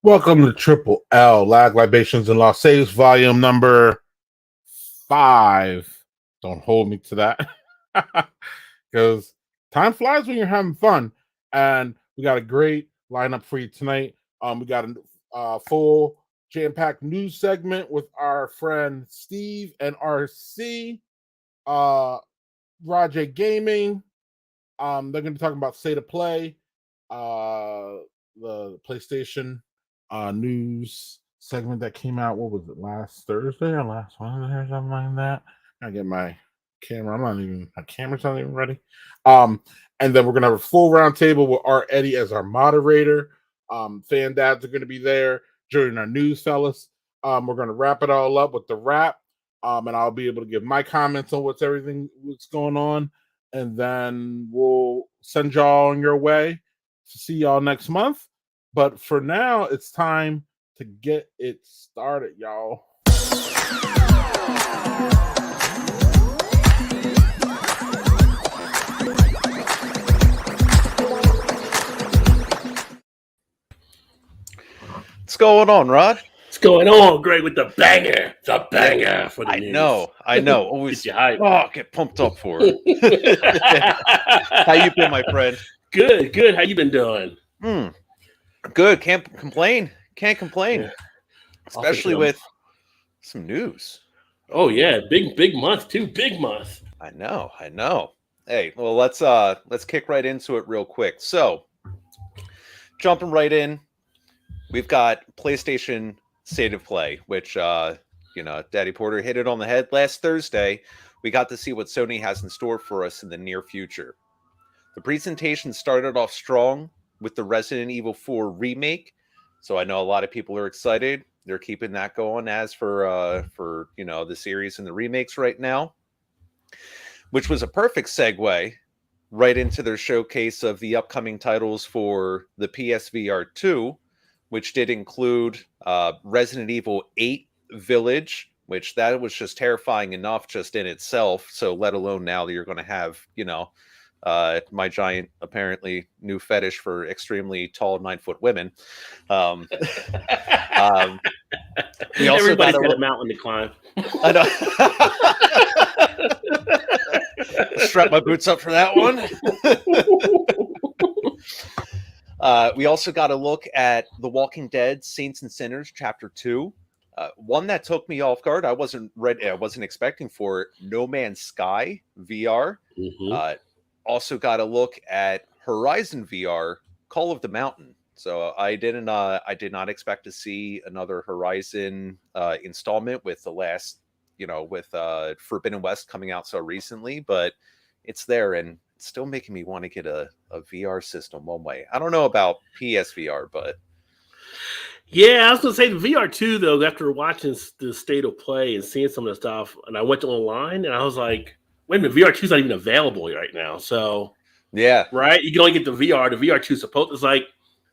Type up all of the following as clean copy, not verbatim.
Welcome to Triple L Lag Libations and Lost Saves, volume number 5. Don't hold me to that because time flies when you're having fun. And we got a great lineup for you tonight. We got a full jam-packed news segment with our friend Steve and RC, Rajay Gaming. They're going to be talking about State of Play, the PlayStation news segment that came out. What was it, last Thursday or last Wednesday or something like that? I get my camera. My camera's not even ready. And then we're gonna have a full round table with Art Eddie as our moderator. Fan dads are gonna be there during our news, fellas. We're gonna wrap it all up with the wrap. And I'll be able to give my comments on what's going on, and then we'll send y'all on your way to see y'all next month. But for now, it's time to get it started, y'all. What's going on, Rod? What's going on, Greg, with the banger for the news. I know. Always get you hyped. Oh, get pumped up for it. How you been, my friend? Good. How you been doing? Good. Can't complain. Yeah. Especially with some news. Oh yeah, big month too. Big month. I know. Hey, well, let's kick right into it real quick. So, jumping right in, we've got PlayStation State of Play, which Daddy Porter hit it on the head last Thursday. We got to see what Sony has in store for us in the near future. The presentation started off strong with the Resident Evil 4 remake, so I know a lot of people are excited. They're keeping that going as for the series and the remakes right now, which was a perfect segue right into their showcase of the upcoming titles for the PSVR 2, which did include Resident Evil 8 Village, which that was just terrifying enough just in itself. So let alone now that you're going to have, my giant, apparently new fetish for extremely tall 9-foot women. We also Everybody's got a mountain to climb. I know. Strap my boots up for that one. We also got a look at The Walking Dead: Saints and Sinners Chapter 2. One that took me off guard. I wasn't ready. I wasn't expecting for it. No Man's Sky VR. Mm-hmm. Also got a look at Horizon VR, Call of the Mountain. So I did not expect to see another Horizon installment with the last, with Forbidden West coming out so recently, but it's there and it's still making me want to get a VR system one way. I don't know about PSVR, but yeah, I was gonna say the VR 2 though. After watching the State of Play and seeing some of the stuff, and I went online and I was like, wait a minute, VR 2 is not even available right now. So yeah, right, you can only get the VR. The VR 2 it's like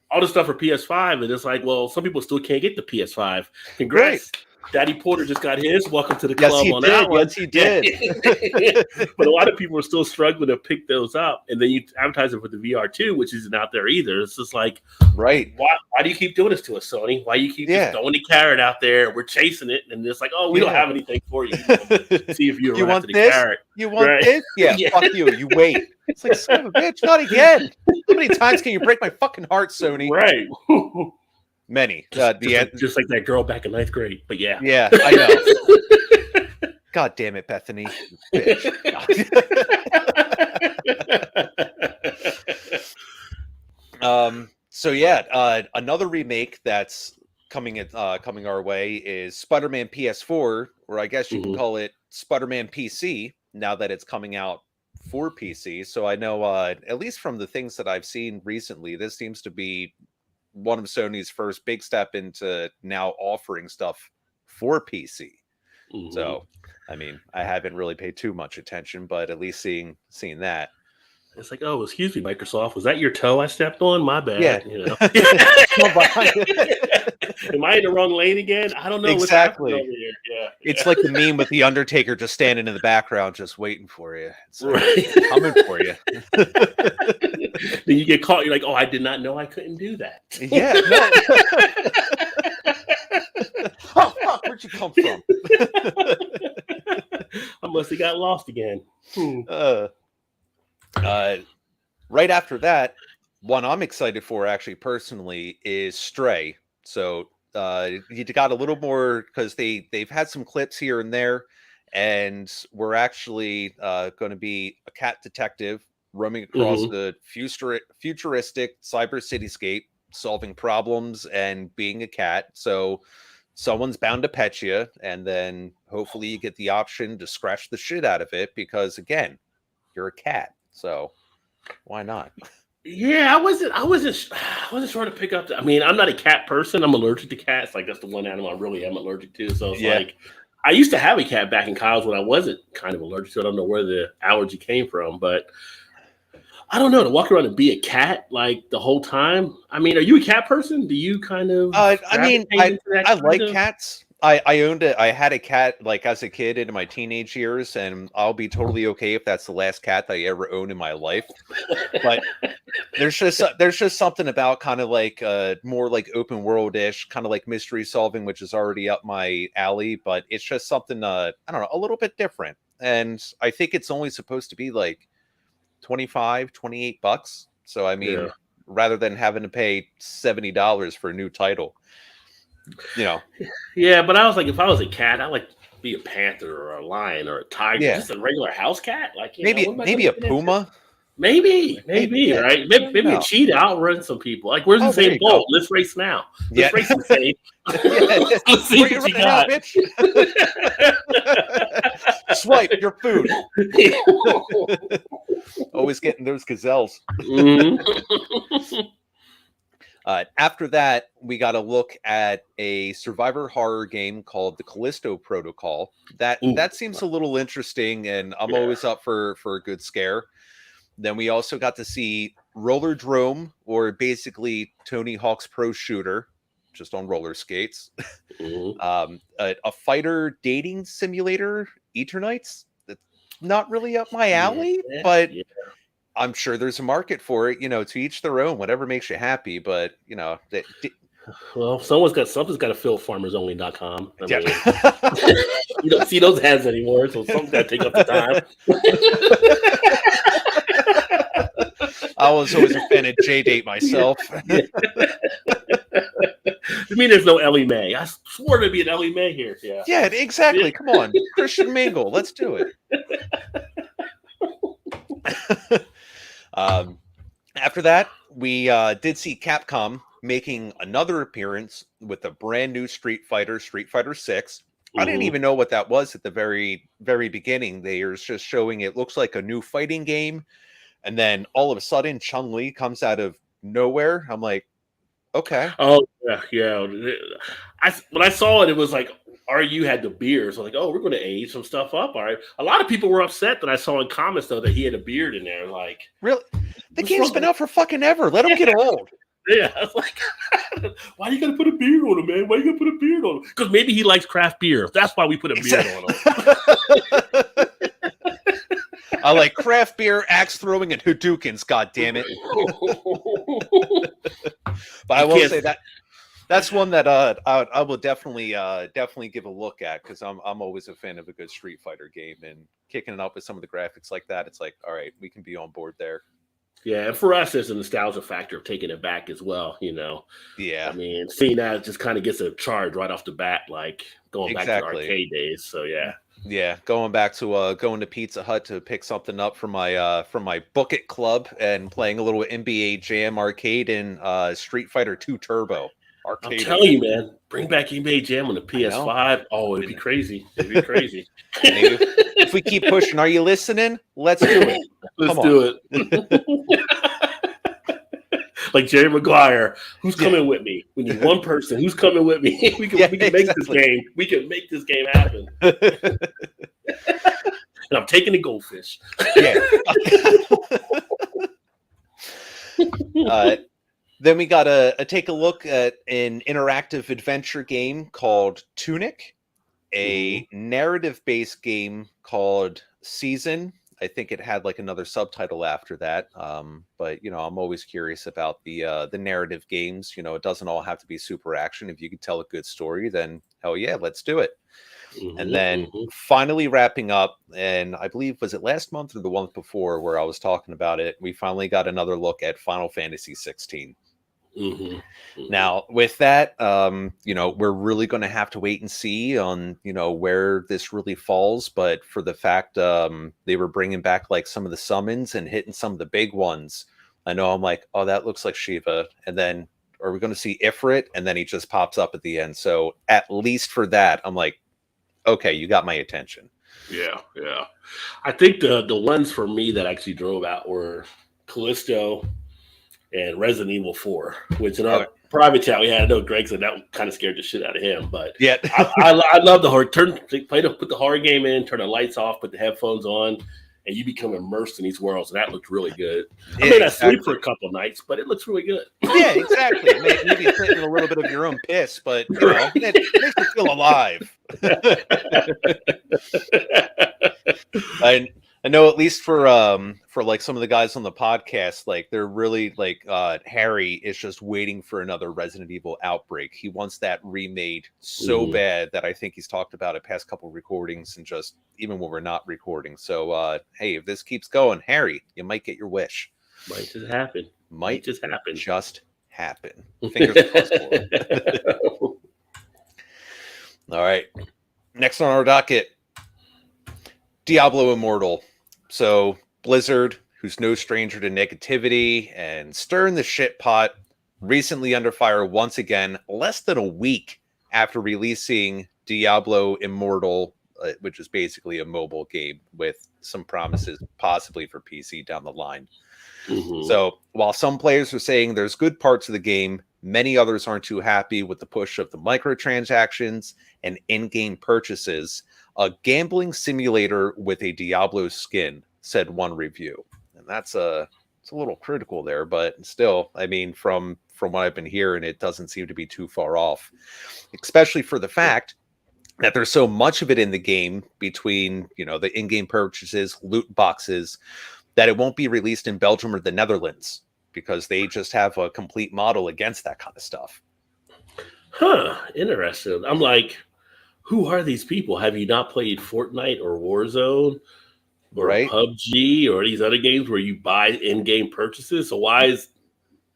all the stuff for PS5, and it's like, well, some people still can't get the PS5. Congrats. Right. Daddy Porter just got his. Welcome to the club on that one. Yes, he did. But a lot of people are still struggling to pick those up. And then you advertise it for the VR 2, which isn't out there either. It's just like, right. Why do you keep doing this to us, Sony? Why do you keep just throwing the carrot out there? We're chasing it. And it's like, oh, we don't have anything for you. See if you want after this? The carrot. You want this? Yeah, fuck you. You wait. It's like, son of a bitch, not again. How many times can you break my fucking heart, Sony? Right. Many. Just like that girl back in 9th grade. But yeah. Yeah, I know. God damn it, Bethany. Bitch. Another remake that's coming our way is Spider-Man PS4, or I guess you can call it Spider-Man PC, now that it's coming out for PC. So I know, at least from the things that I've seen recently, this seems to be one of Sony's first big step into now offering stuff for PC. Mm-hmm. So, I mean, I haven't really paid too much attention, but at least seeing that. It's like, oh, excuse me, Microsoft. Was that your toe I stepped on? My bad. Yeah. Am I in the wrong lane again? I don't know Exactly. what's happening over here. Yeah. It's like the meme with the Undertaker just standing in the background, just waiting for you. It's like, Right. coming for you. Then you get caught. You're like, oh, I did not know I couldn't do that. Yeah. No. Oh, fuck, where'd you come from? I must have got lost again. Right after that, one I'm excited for, actually, personally, is Stray. So you got a little more, because they've had some clips here and there, and we're actually going to be a cat detective roaming across the futuristic cyber cityscape, solving problems and being a cat. So someone's bound to pet you, and then hopefully you get the option to scratch the shit out of it, because again, you're a cat. So why not? Yeah, I wasn't sure to pick up. I mean, I'm not a cat person. I'm allergic to cats. Like, that's the one animal I really am allergic to. So it's like, I used to have a cat back in college when I wasn't kind of allergic to it. I don't know where the allergy came from, but I don't know, to walk around and be a cat like the whole time. I mean, are you a cat person? Do you kind of? I mean, I like of cats. I owned it. I had a cat like as a kid into my teenage years, and I'll be totally okay if that's the last cat that I ever owned in my life. But there's just something about kind of like more like open world-ish, kind of like mystery solving, which is already up my alley. But it's just something I don't know, a little bit different. And I think it's only supposed to be like $28. So I mean, rather than having to pay $70 for a new title. Yeah, but I was like, if I was a cat, I'd like to be a panther or a lion or a tiger, just a regular house cat. Like, maybe a puma. Maybe, right? Maybe a cheetah. I'll run some people. Like, where's the same bolt? Let's race now. Let's race the same. Let's see what you got. Bitch. Swipe your food. Always getting those gazelles. After that, we got to look at a survivor horror game called the Callisto Protocol. That seems a little interesting, and I'm always up for a good scare. Then we also got to see Roller Drome, or basically Tony Hawk's Pro Shooter, just on roller skates. A fighter dating simulator, Eternites. That's not really up my alley, but I'm sure there's a market for it. To each their own, whatever makes you happy. But well, something's got to fill farmersonly.com. I mean, you don't see those ads anymore, so something's got to take up the time. I was always a fan of J-Date myself. You mean there's no Ellie Mae? I swore there'd be an Ellie Mae here. Yeah, exactly. Come on, Christian Mingle. Let's do it. After that, we did see Capcom making another appearance with a brand new Street Fighter 6. I didn't even know what that was at the very, very beginning. They are just showing it looks like a new fighting game. And then all of a sudden, Chun-Li comes out of nowhere. I'm like, okay. Oh, yeah. When I saw it, it was like, RU had the beard. So like, oh, we're going to age some stuff up. All right. A lot of people were upset that I saw in comments, though, that he had a beard in there. Like, really? The game's been out for fucking ever. Let him get old. Yeah. I was like, why are you going to put a beard on him, man? Why are you going to put a beard on him? Because maybe he likes craft beer. That's why we put a beard on him. I like craft beer, axe throwing, and Hadoukens. God damn it! But I will say that's one that I will definitely give a look at, because I'm always a fan of a good Street Fighter game, and kicking it up with some of the graphics like that, it's like, all right, we can be on board there. Yeah, and for us, there's a nostalgia factor of taking it back as well. Yeah. I mean, seeing that just kind of gets a charge right off the bat, like going back to the arcade days. So yeah. Yeah, going back to going to Pizza Hut to pick something up from my Book It Club, and playing a little NBA Jam arcade in Street Fighter 2 Turbo arcade. I'm telling you, man, bring back NBA Jam on the PS5. Oh, it'd be crazy. It'd be crazy. If we keep pushing, are you listening? Let's do it. Let's do it. Like Jerry Maguire, who's coming with me? We need one person. Who's coming with me? We can make this game. We can make this game happen. And I'm taking the goldfish. Yeah. Then we got a take a look at an interactive adventure game called Tunic, a narrative-based game called Season. I think it had like another subtitle after that. But I'm always curious about the narrative games. It doesn't all have to be super action. If you can tell a good story, then hell yeah, let's do it. And then finally wrapping up, and I believe, was it last month or the month before where I was talking about it, we finally got another look at Final Fantasy 16. Now, with that, we're really going to have to wait and see on, where this really falls. But for the fact they were bringing back like some of the summons and hitting some of the big ones, I know I'm like, oh, that looks like Shiva. And then are we going to see Ifrit? And then he just pops up at the end. So at least for that, I'm like, okay, you got my attention. Yeah. I think the ones for me that actually drove out were Callisto and Resident Evil 4, which in our private chat we had. I know Greg said that kind of scared the shit out of him, but yeah, I love the horror. Put the horror game in, turn the lights off, put the headphones on, and you become immersed in these worlds. And that looked really good. Yeah, I may not sleep for a couple nights, but it looks really good. Yeah, exactly. Maybe it's a little bit of your own piss, but it makes you feel alive. I know, at least for like some of the guys on the podcast, like they're really like Harry is just waiting for another Resident Evil Outbreak. He wants that remade so bad that I think he's talked about it past couple recordings and just even when we're not recording. So hey, if this keeps going, Harry, you might get your wish. Might just happen. Might just happen. Just happen. Fingers crossed for it. All right. Next on our docket, Diablo Immortal. So Blizzard, who's no stranger to negativity and stirring the shit pot, recently under fire once again, less than a week after releasing Diablo Immortal, which is basically a mobile game with some promises possibly for PC down the line. So while some players are saying there's good parts of the game, many others aren't too happy with the push of the microtransactions and in-game purchases. A gambling simulator with a Diablo skin, said one review. And it's a little critical there, but still, I mean, from what I've been hearing, it doesn't seem to be too far off, especially for the fact that there's so much of it in the game between, the in-game purchases, loot boxes, that it won't be released in Belgium or the Netherlands because they just have a complete model against that kind of stuff. Interesting. I'm like, who are these people? Have you not played Fortnite or Warzone or PUBG or these other games where you buy in-game purchases? So why is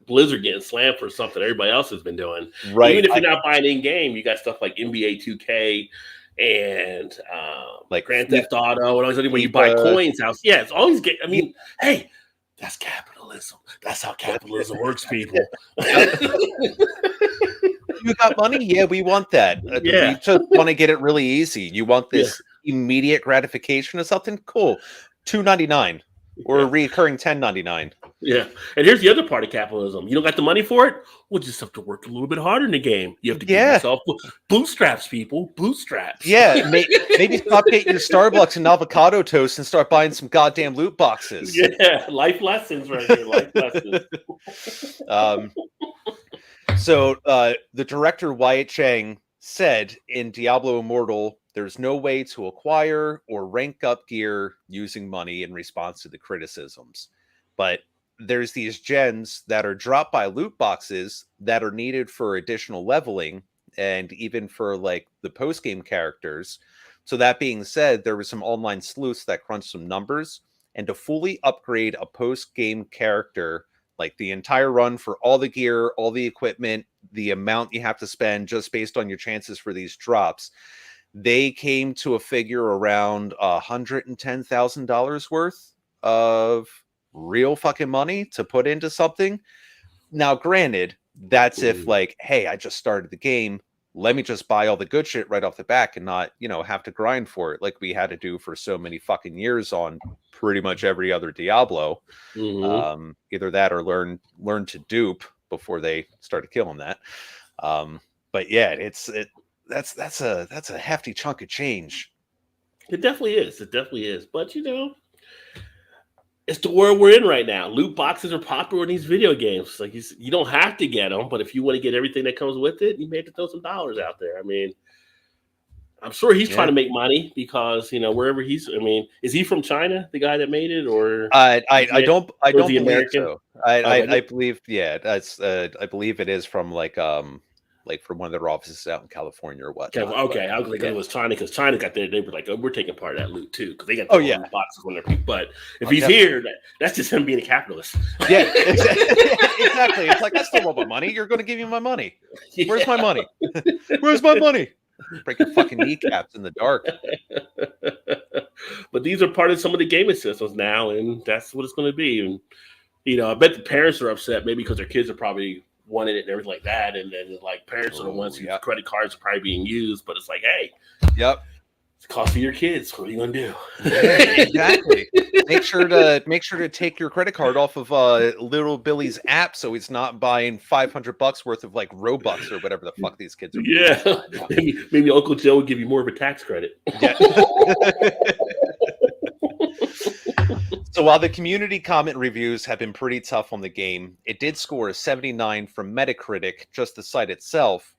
Blizzard getting slammed for something everybody else has been doing? Right. Even if you're not buying in-game, you got stuff like NBA 2K and like Grand Theft Auto and all these other where you buy coins house. Yeah, it's always I mean, hey, that's capitalism. That's how capitalism works, people. You got money? Yeah, we want that. We just want to get it really easy. You want this immediate gratification of something? Cool. $2.99 or a recurring $10.99. Yeah. And here's the other part of capitalism. You don't got the money for it? Well, just have to work a little bit harder in the game. You have to give yourself bootstraps, people. Bootstraps. Yeah. Maybe stop getting your Starbucks and avocado toast and start buying some goddamn loot boxes. Yeah. Life lessons right here. Life lessons. So the director Wyatt Chang said in Diablo Immortal, there's no way to acquire or rank up gear using money in response to the criticisms. But there's these gems that are dropped by loot boxes that are needed for additional leveling and even for like the post-game characters. So that being said, there were some online sleuths that crunched some numbers, and to fully upgrade a post-game character, like the entire run for all the gear, all the equipment, the amount you have to spend just based on your chances for these drops, they came to a figure around $110,000 worth of real fucking money to put into something. Now, granted, that's if like, hey, I just started the game. Let me just buy all the good shit right off the back and not, have to grind for it like we had to do for so many fucking years on pretty much every other Diablo. Either that or learn to dupe before they started killing that. But yeah, that's a hefty chunk of change. It definitely is. But it's the world we're in right now. Loot boxes are popular in these video games. Like you don't have to get them, but if you want to get everything that comes with it, you may have to throw some dollars out there. I mean, I'm sure he's trying to make money because wherever he's. I mean, is he from China, the guy that made it, or I don't believe American? so. I believe that's I believe it is from like from one of their offices out in California or what. Okay, I was like, it was China because China got there. They were like, oh, we're taking part of that loot too because they got loot boxes when they're. But if he's here, that's just him being a capitalist. Yeah, exactly. It's like I still want my money. You're going to give me my money. Where's my money? Where's my money? Break your fucking kneecaps in the dark. But these are part of some of the gaming systems now, and that's what it's going to be. And I bet the parents are upset maybe because their kids are probably wanting it and everything like that. And then like parents are the ones whose credit cards are probably being used. But it's like, hey, it's the cost of your kids. What are you gonna do? Exactly. Make sure to take your credit card off of little Billy's app so he's not buying $500 worth of like Robux or whatever the fuck these kids are. Yeah, maybe Uncle Joe would give you more of a tax credit. Yeah. So while the community comment reviews have been pretty tough on the game, it did score a 79 from Metacritic, just the site itself.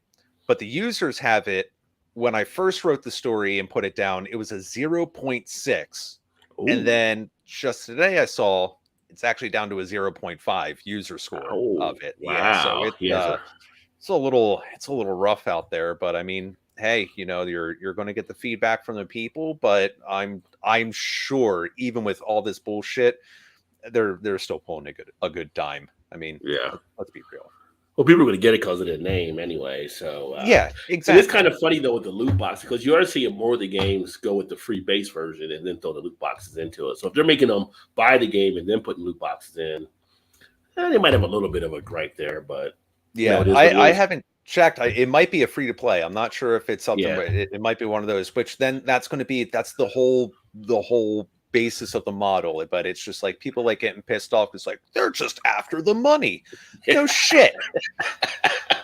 But the users have it. When I first wrote the story and put it down, it was a 0.6. Ooh. And then just today I saw it's actually down to a 0.5 user score of it. Wow. Yeah, so it's a little rough out there, but I mean, hey, you're going to get the feedback from the people, but I'm sure even with all this bullshit, they're still pulling a good dime. I mean, let's be real. Well, people are going to get it because of the name anyway. So yeah, exactly. It's kind of funny though with the loot box because you are seeing more of the games go with the free base version and then throw the loot boxes into it. So if they're making them buy the game and then putting loot boxes in, they might have a little bit of a gripe there. But yeah, I haven't checked. It might be a free to play. I'm not sure if it's something. Yeah. It might be one of those. Which then that's the whole basis of the model. But it's just like people like getting pissed off. It's like they're just after the money. No shit.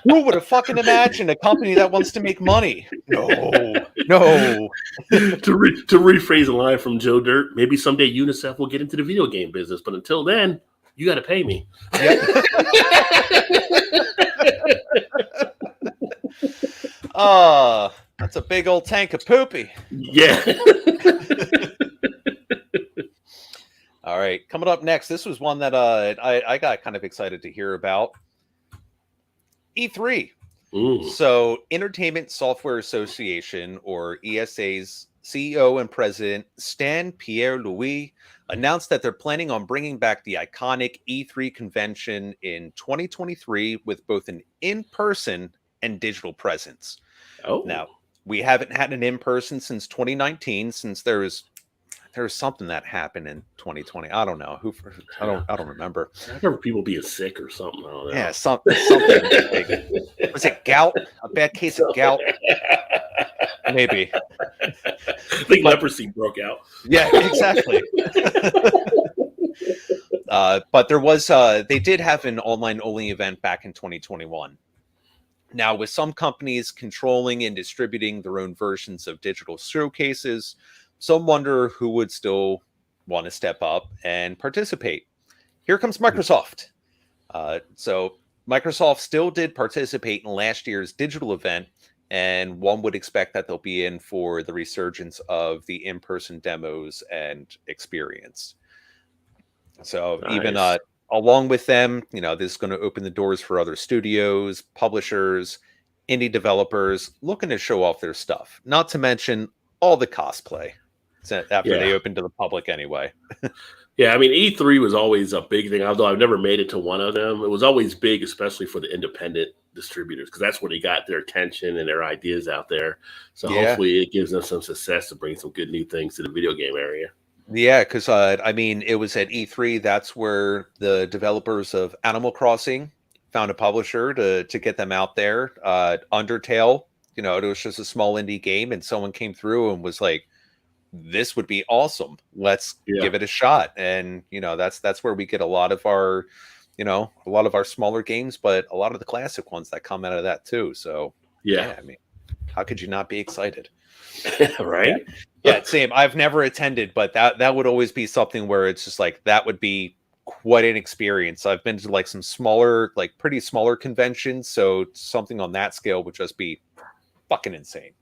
Who would have fucking imagined a company that wants to make money? No. To rephrase a line from Joe Dirt, maybe someday UNICEF will get into the video game business, but until then, you got to pay me. Yep. That's a big old tank of poopy. Yeah. All right, coming up next, this was one that I got kind of excited to hear about. E3. Ooh. So, Entertainment Software Association, or ESA's CEO and president, Stan Pierre-Louis, announced that they're planning on bringing back the iconic E3 convention in 2023 with both an in-person and digital presence. Oh. Now, we haven't had an in-person since 2019, since there was something that happened in 2020. I don't know I don't remember. I remember people being sick or something. I don't know. Yeah, something big. Was it gout? A bad case of gout? Maybe. I think leprosy broke out. Yeah, exactly. But there was they did have an online only event back in 2021. Now, with some companies controlling and distributing their own versions of digital showcases, some wonder who would still want to step up and participate. Here comes Microsoft. So Microsoft still did participate in last year's digital event, and one would expect that they'll be in for the resurgence of the in-person demos and experience. So nice. Even along with them, this is going to open the doors for other studios, publishers, indie developers looking to show off their stuff. Not to mention all the cosplay after they open to the public anyway. Yeah, I mean, E3 was always a big thing, although I've never made it to one of them. It was always big, especially for the independent distributors, because that's where they got their attention and their ideas out there. So hopefully it gives them some success to bring some good new things to the video game area. Yeah, because, I mean, it was at E3. That's where the developers of Animal Crossing found a publisher to get them out there. Undertale, it was just a small indie game, and someone came through and was like, this would be awesome. Let's give it a shot. And, that's where we get a lot of our smaller games, but a lot of the classic ones that come out of that too. So, I mean, how could you not be excited? Right? Yeah, same. I've never attended, but that would always be something where it's just like that would be quite an experience. I've been to like some smaller, like pretty smaller conventions, so something on that scale would just be fucking insane.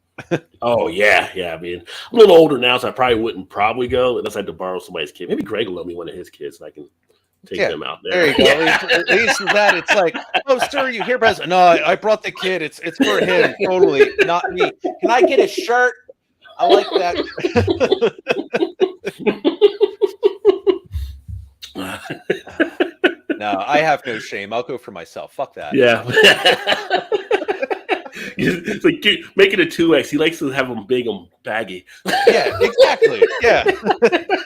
Oh yeah. I mean, I'm a little older now, so I wouldn't go unless I had to borrow somebody's kid. Maybe Greg will loan me one of his kids, so I can take them out there. There you go. At least with that, it's like, oh, sir, you here, Baz? No, I brought the kid. It's for him, totally, not me. Can I get a shirt? I like that. No, I have no shame. I'll go for myself. Fuck that. Yeah. It's like, dude, make it a 2X. He likes to have them big and baggy. Yeah, exactly. Yeah.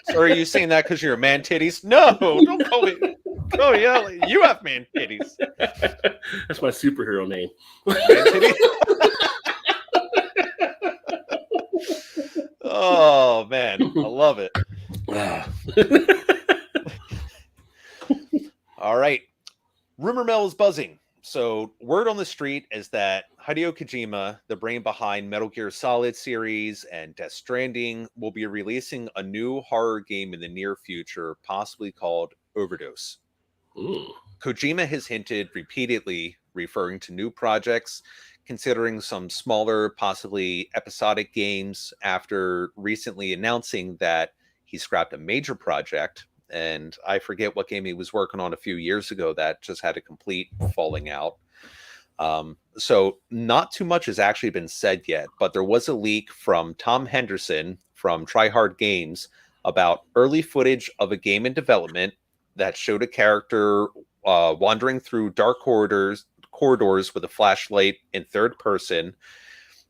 So are you saying that because you're a man titties? No, don't call me. Oh yeah, you have man titties. That's my superhero name. Man titties? Oh man, I love it. All right. Rumor mill is buzzing. So word on the street is that Hideo Kojima, the brain behind Metal Gear Solid series and Death Stranding, will be releasing a new horror game in the near future, possibly called Overdose. Ooh. Kojima has hinted repeatedly, referring to new projects, considering some smaller, possibly episodic games, after recently announcing that he scrapped a major project. And I forget what game he was working on a few years ago that just had a complete falling out. So not too much has actually been said yet, but there was a leak from Tom Henderson from Try Hard Games about early footage of a game in development that showed a character wandering through dark corridors with a flashlight in third person.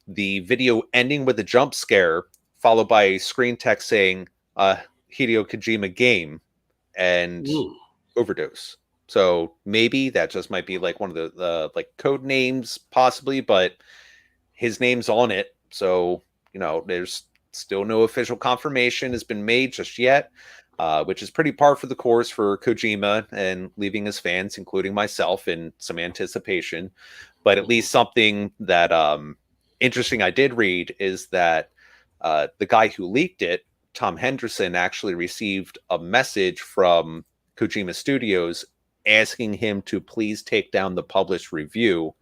The video ending with a jump scare, followed by a screen text saying Hideo Kojima game and Overdose. So maybe that just might be like one of the like code names possibly, but his name's on it. So, you know, there's still no official confirmation has been made just yet, which is pretty par for the course for Kojima and leaving his fans, including myself, in some anticipation. But at least something that interesting I did read is that the guy who leaked it, Tom Henderson, actually received a message from Kojima Studios asking him to please take down the published review,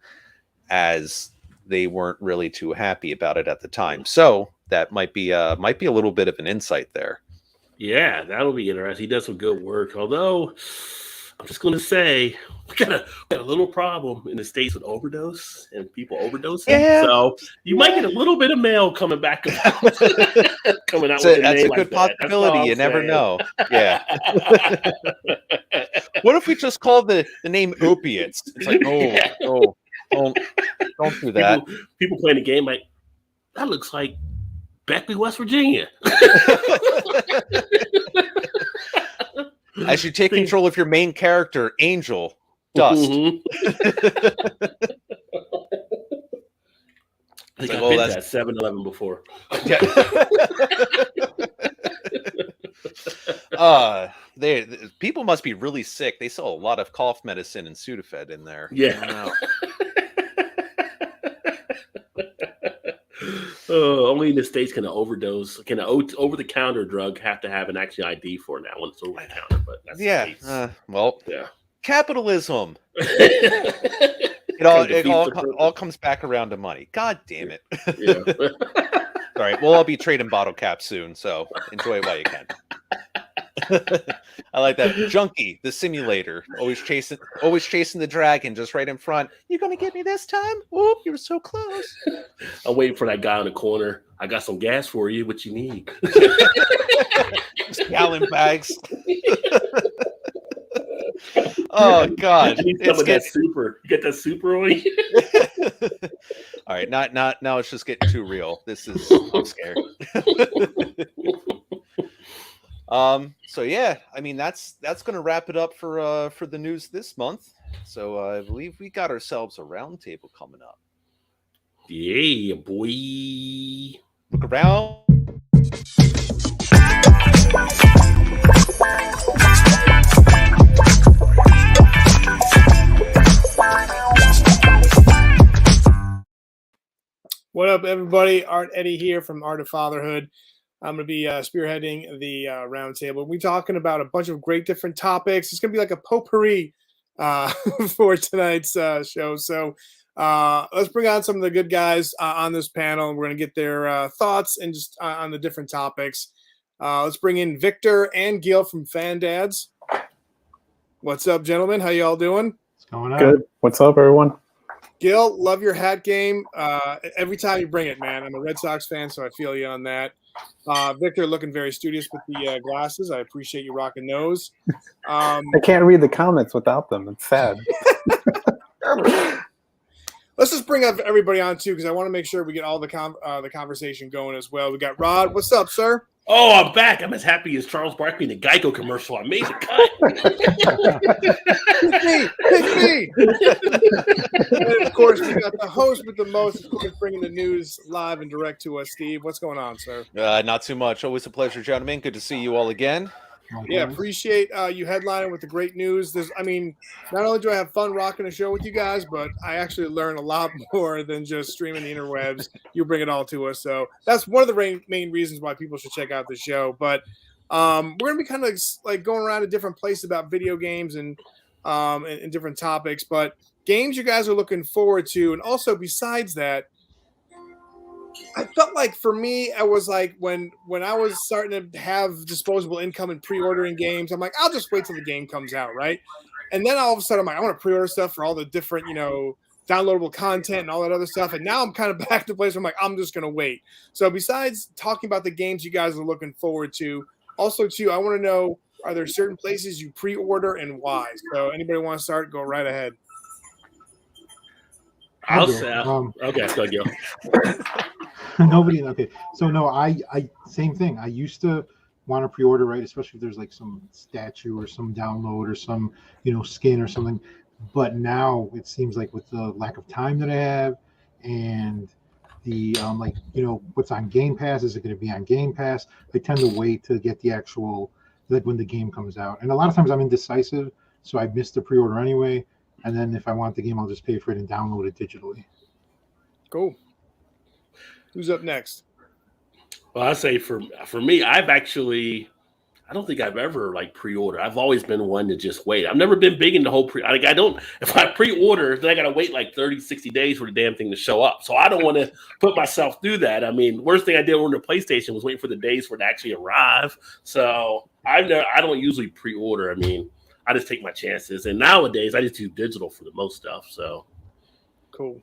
as they weren't really too happy about it at the time. So that might be a little bit of an insight there. Yeah, that'll be interesting. He does some good work. Although I'm just going to say we got a little problem in the States with overdose and people overdosing. Yeah. So you might get a little bit of mail coming back coming out. So that's a good possibility. You never know. Yeah. What if we just called the name opiates? It's like, don't do that. People playing the game like, that looks like Beckley, West Virginia. As you take control of your main character, Angel Dust. Mm-hmm. I think I've been to that 7-Eleven before. People must be really sick. They sell a lot of cough medicine and Sudafed in there. Yeah. Only in the States can an overdose, can an over-the-counter drug have to have an actual ID for now when it's over the counter. But that's capitalism. It all comes back around to money. God damn it. Yeah. All right, we'll all be trading bottle caps soon, so enjoy it while you can. I like that. Junkie, the simulator, always chasing the dragon just right in front. You gonna get me this time? Whoop, you were so close. I'm waiting for that guy in the corner. I got some gas for you. What you need? Gallon bags. Oh God! You need some of that super. You get that super on you. All right, not now. It's just getting too real. I'm scared. So yeah, I mean that's going to wrap it up for the news this month. So I believe we got ourselves a roundtable coming up. Yeah, boy. Look around. What up, everybody? Art Eddie here from Art of Fatherhood. I'm going to be spearheading the roundtable. We're talking about a bunch of great different topics. It's going to be like a potpourri for tonight's show. So let's bring on some of the good guys on this panel. We're going to get their thoughts and just on the different topics. Let's bring in Victor and Gil from Fan Dads. What's up, gentlemen? How y'all doing? What's going on? Good. What's up, everyone? Gil, love your hat game. Every time you bring it, man. I'm a Red Sox fan, so I feel you on that. Victor, looking very studious with the glasses. I appreciate you rocking those. I can't read the comments without them. It's sad. Let's just bring up everybody on, too, because I want to make sure we get all the conversation going as well. We got Rod. What's up, sir? Oh, I'm back. I'm as happy as Charles Barkley in the Geico commercial. I made the cut. Pick me. And of course, we got the host with the most, of course, bringing the news live and direct to us, Steve. What's going on, sir? Not too much. Always a pleasure, gentlemen. Good to see you all again. Yeah, appreciate you headlining with the great news. Not only do I have fun rocking a show with you guys, but I actually learn a lot more than just streaming the interwebs. You bring it all to us. So that's one of the main reasons why people should check out the show. But we're going to be kind of like going around to different places about video games and different topics. But games you guys are looking forward to. And also besides that, I felt like for me, I was like when I was starting to have disposable income and pre-ordering games, I'm like, I'll just wait till the game comes out, right? And then all of a sudden, I'm like, I want to pre-order stuff for all the different, downloadable content and all that other stuff. And now I'm kind of back to the place where I'm like, I'm just going to wait. So besides talking about the games you guys are looking forward to, also, too, I want to know, are there certain places you pre-order and why? So anybody want to start? Go right ahead. I'll say. Okay, go Gil. Nobody. Okay. So no, I same thing. I used to want to pre-order, right? Especially if there's like some statue or some download or some, skin or something. But now it seems like with the lack of time that I have and the what's on Game Pass, is it going to be on Game Pass? I tend to wait to get the actual, like when the game comes out. And a lot of times I'm indecisive, so I miss the pre-order anyway. And then if I want the game, I'll just pay for it and download it digitally. Cool. Who's up next? Well, I say for me, I don't think I've ever pre-ordered. I've always been one to just wait. I've never been big into the whole if I pre-order, then I got to wait 30, 60 days for the damn thing to show up. So I don't want to put myself through that. I mean, worst thing I did on the PlayStation was waiting for the days for it to actually arrive. So I don't usually pre-order. I mean, I just take my chances. And nowadays I just do digital for the most stuff. So cool.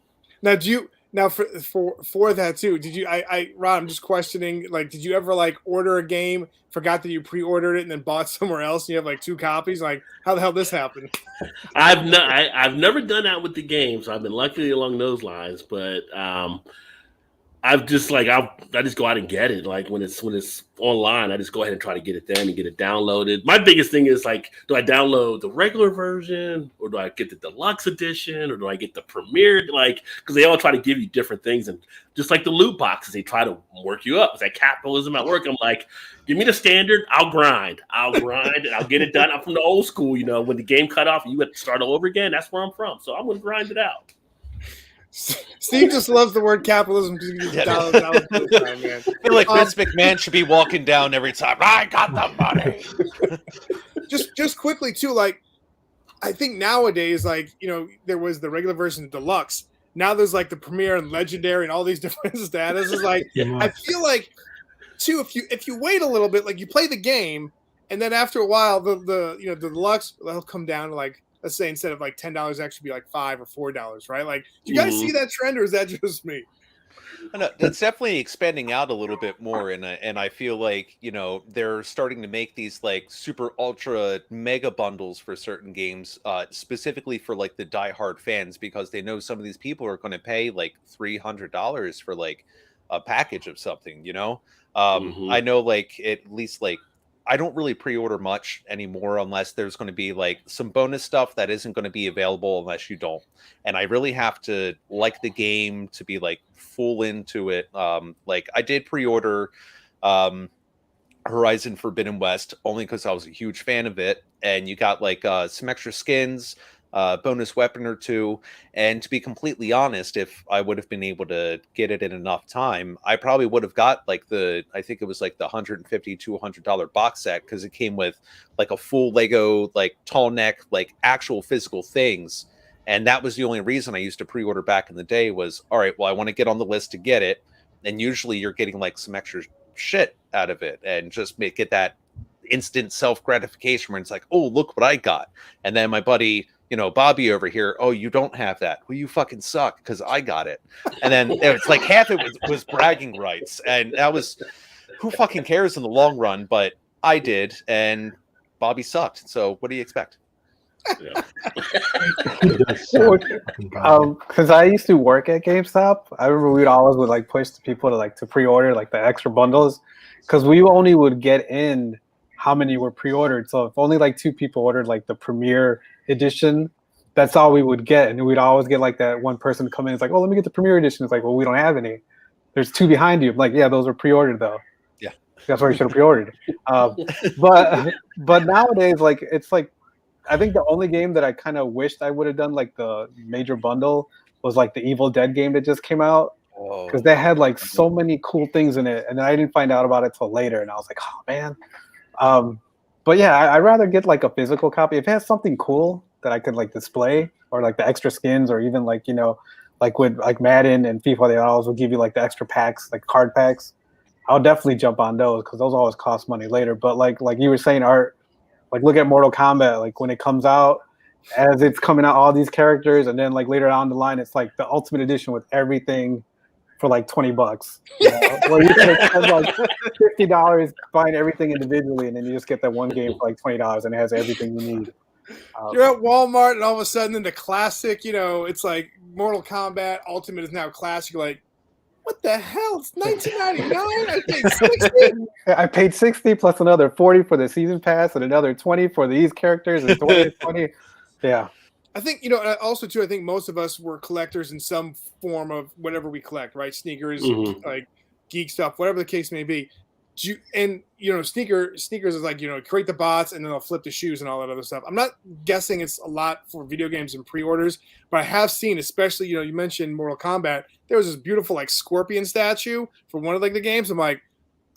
Now, for that too, did you? Ron, I'm just questioning. Did you ever order a game, forgot that you pre-ordered it, and then bought somewhere else, and you have 2 copies? How the hell this happened? I've never done that with the game, so I've been lucky along those lines. But I've just I just go out and get it. When it's online, I just go ahead and try to get it there and get it downloaded. My biggest thing is do I download the regular version, or do I get the deluxe edition, or do I get the premiere? Because they all try to give you different things, and just like the loot boxes, they try to work you up. It's like capitalism at work. I'm like, give me the standard, I'll grind, and I'll get it done. I'm from the old school, when the game cut off and you had to start all over again. That's where I'm from, so I'm gonna grind it out. Steve just loves the word capitalism because he gets dollars time, man. I feel like Vince McMahon should be walking down every time. I got the money. just quickly too, I think nowadays, there was the regular version of deluxe. Now there's the premiere and legendary and all these different statuses. I feel too, if you wait a little bit, you play the game, and then after a while, the deluxe will come down to let's say instead of $10, actually be $5 or $4, right? Do you guys see that trend, or is that just me? No, it's definitely expanding out a little bit more, and I feel like they're starting to make these super ultra mega bundles for certain games, specifically for the diehard fans, because they know some of these people are going to pay $300 for a package of something. I know at least I don't really pre-order much anymore unless there's going to be some bonus stuff that isn't going to be available unless you don't. And I really have to like the game to be full into it. I did pre-order Horizon Forbidden West only because I was a huge fan of it. And you got some extra skins, bonus weapon or two. And to be completely honest, if I would have been able to get it in enough time, I probably would have got like I think it was like the $150 to $200 box set, because it came with like a full Lego, like tall neck, like actual physical things. And that was the only reason I used to pre-order back in the day was, all right, well, I want to get on the list to get it. And usually you're getting like some extra shit out of it and just get that instant self-gratification where it's like, oh, look what I got. And then my buddy, Bobby over here, oh, you don't have that. Well, you fucking suck because I got it. And then it's like half it was bragging rights. And that was, who fucking cares in the long run? But I did, and Bobby sucked. So what do you expect? Yeah. Because I used to work at GameStop. I remember we'd always like push the people to pre-order like the extra bundles, because we only would get in how many were pre-ordered. So if only like 2 people ordered like the Premier Edition, that's all we would get. And we'd always get like that one person come in. It's like, oh, let me get the Premier Edition. It's like, well, we don't have any. There's 2 behind you. I'm like, yeah, those were pre-ordered though. Yeah, that's why you should have pre-ordered. But nowadays, like it's like, I think the only game that I kind of wished I would have done like the major bundle was like the Evil Dead game that just came out, because they had like so many cool things in it, and then I didn't find out about it till later, and I was like, oh man. But yeah, I'd rather get like a physical copy if it has something cool that I could like display, or like the extra skins, or even like like with like Madden and FIFA, they always will give you like the extra packs, like card packs. I'll definitely jump on those because those always cost money later. But like you were saying, Art. Like look at Mortal Kombat, like when it comes out, as it's coming out, all these characters, and then like later down the line, it's like the Ultimate Edition with everything for like $20. Where you can spend like $50 buying everything individually, and then you just get that one game for like $20, and it has everything you need. You're at Walmart, and all of a sudden, the classic, it's like Mortal Kombat Ultimate is now classic. You're like, what the hell? It's $19.99. I paid $60. I paid $60 plus another $40 for the season pass, and another $20 for these characters, and $20. Yeah. I think also too. I think most of us were collectors in some form of whatever we collect, right? Sneakers, like geek stuff, whatever the case may be. Sneakers is like create the bots and then they'll flip the shoes and all that other stuff. I'm not guessing it's a lot for video games and pre-orders, but I have seen, especially you mentioned Mortal Kombat. There was this beautiful like scorpion statue for one of like the games. I'm like,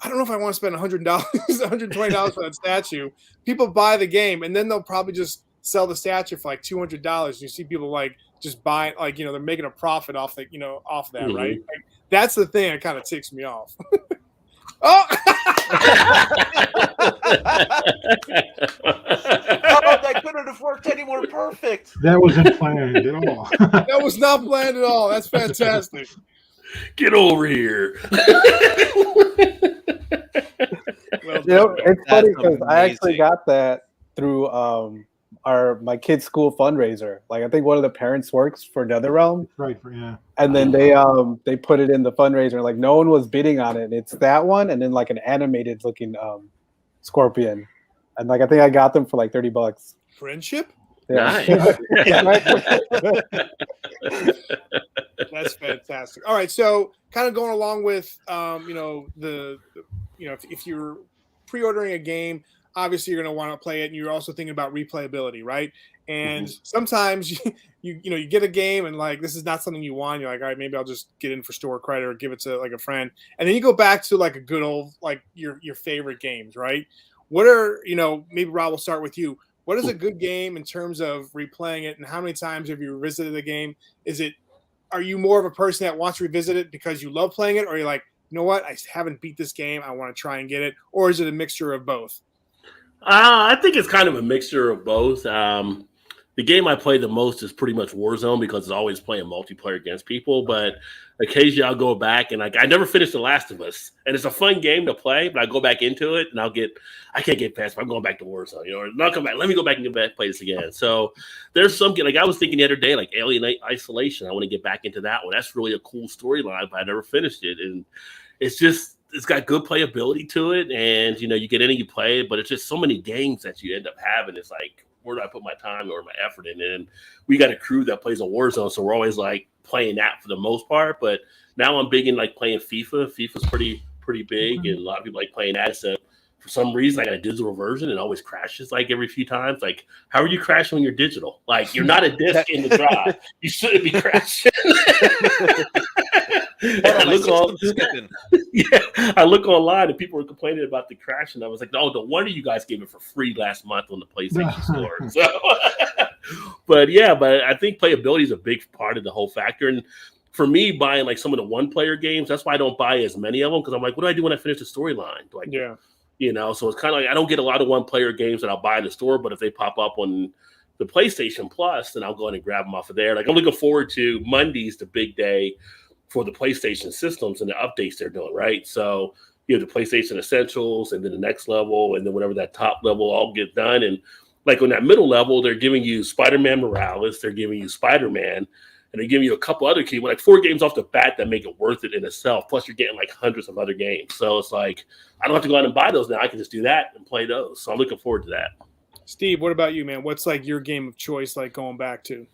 I don't know if I want to spend $100, $120 for that statue. People buy the game and then they'll probably just sell the statue for like $200. You see people like just buy like they're making a profit off that off that, right? Like, that's the thing that kind of ticks me off. Oh! That couldn't have worked any more perfect. That wasn't planned at all. That was not planned at all. That's fantastic. Get over here. It's funny because I actually got that through my kid's school fundraiser. Like I think one of the parents works for NetherRealm. Right, yeah. And then they put it in the fundraiser. Like no one was bidding on it. It's that one, and then like an animated looking scorpion. And like I think I got them for like $30. Friendship? Yeah. Nice. That's fantastic. All right, so kind of going along with if you're pre-ordering a game, obviously you're going to want to play it, and you're also thinking about replayability, right? And sometimes you get a game and like this is not something you want. You're like, all right, maybe I'll just get in for store credit or give it to like a friend, and then you go back to like a good old like your favorite games, right? What are maybe Rob, will start with you. What is a good game in terms of replaying it, and how many times have you revisited the game? Are you more of a person that wants to revisit it because you love playing it, or you're like, you know what, I haven't beat this game, I want to try and get it, or is it a mixture of both? I think it's kind of a mixture of both. The game I play the most is pretty much Warzone because it's always playing multiplayer against people. But occasionally I'll go back and like I never finished The Last of Us, and it's a fun game to play. But I go back into it and I can't get past. I'm going back to Warzone, or not come back. Let me go back and play this again. So there's some like I was thinking the other day, like Alien Isolation. I want to get back into that one. That's really a cool storyline, but I never finished it, and it's got good playability to it, and you get in and you play it, but it's just so many games that you end up having. It's like, where do I put my time or my effort in? And we got a crew that plays a Warzone, so we're always like playing that for the most part. But now I'm big in like playing FIFA. FIFA's pretty big, and a lot of people like playing that. It's a for some reason, I got a digital version and it always crashes like every few times. Like, how are you crashing when you're digital? Like, you're not a disc in the drive. You shouldn't be crashing. I look online and people were complaining about the crash, and I was like, no wonder you guys gave it for free last month on the PlayStation Store. So, but I think playability is a big part of the whole factor. And for me, buying like some of the one-player games, that's why I don't buy as many of them, because I'm like, what do I do when I finish the storyline? So it's kind of like I don't get a lot of one-player games that I'll buy in the store, but if they pop up on the PlayStation Plus, then I'll go in and grab them off of there. Like, I'm looking forward to Monday's the big day for the PlayStation systems and the updates they're doing, right? So you have the PlayStation Essentials and then the next level and then whatever that top level all get done. And like on that middle level, they're giving you Spider-Man Morales, they're giving you Spider-Man, and they're giving you a couple other games, like 4 games off the bat that make it worth it in itself. Plus you're getting like hundreds of other games. So it's like, I don't have to go out and buy those now. I can just do that and play those. So I'm looking forward to that. Steve, what about you, man? What's like your game of choice, like going back to?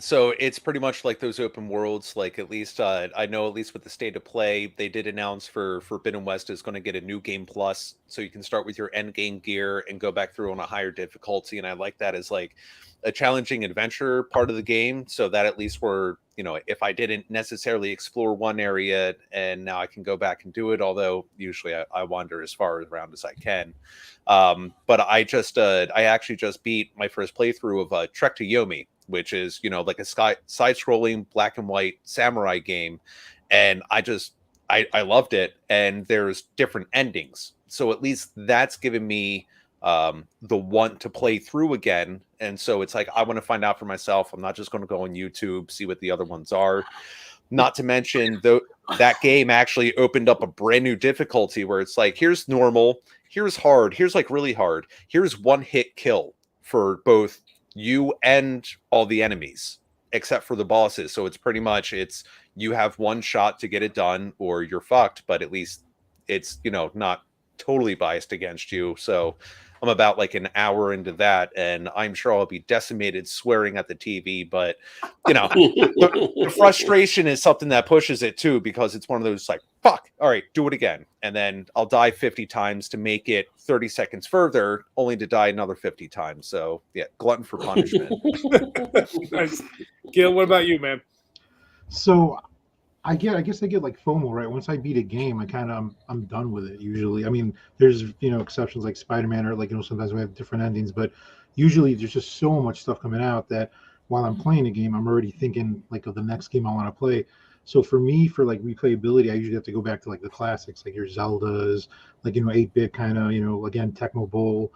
So it's pretty much like those open worlds. Like, at least I know, at least with the State of Play, they did announce for Forbidden West is going to get a new game plus, so you can start with your end game gear and go back through on a higher difficulty. And I like that as like a challenging adventure part of the game, so that at least we're, if I didn't necessarily explore one area and now I can go back and do it, although usually I wander as far around as I can. But I actually just beat my first playthrough of Trek to Yomi, which is, like a side-scrolling black and white samurai game. And I loved it. And there's different endings. So at least that's given me the want to play through again. And so it's like, I want to find out for myself. I'm not just going to go on YouTube, see what the other ones are. Not to mention, that game actually opened up a brand new difficulty where it's like, here's normal, here's hard, here's like really hard, here's one-hit kill for both you and all the enemies except for the bosses. So it's pretty much, you have one shot to get it done or you're fucked, but at least it's not totally biased against you. So I'm about like an hour into that, and I'm sure I'll be decimated swearing at the TV, but the frustration is something that pushes it too, because it's one of those like, fuck, all right, do it again. And then I'll die 50 times to make it 30 seconds further, only to die another 50 times. So yeah, glutton for punishment. Nice. Gil, what about you, man? So I guess I get like FOMO, right? Once I beat a game, I'm done with it usually. I mean, there's exceptions like Spider-Man, or like sometimes we have different endings, but usually there's just so much stuff coming out that while I'm playing a game, I'm already thinking like of the next game I want to play. So for me, for like replayability, I usually have to go back to like the classics, like your Zeldas, like 8-bit kind of, again, Tecmo Bowl,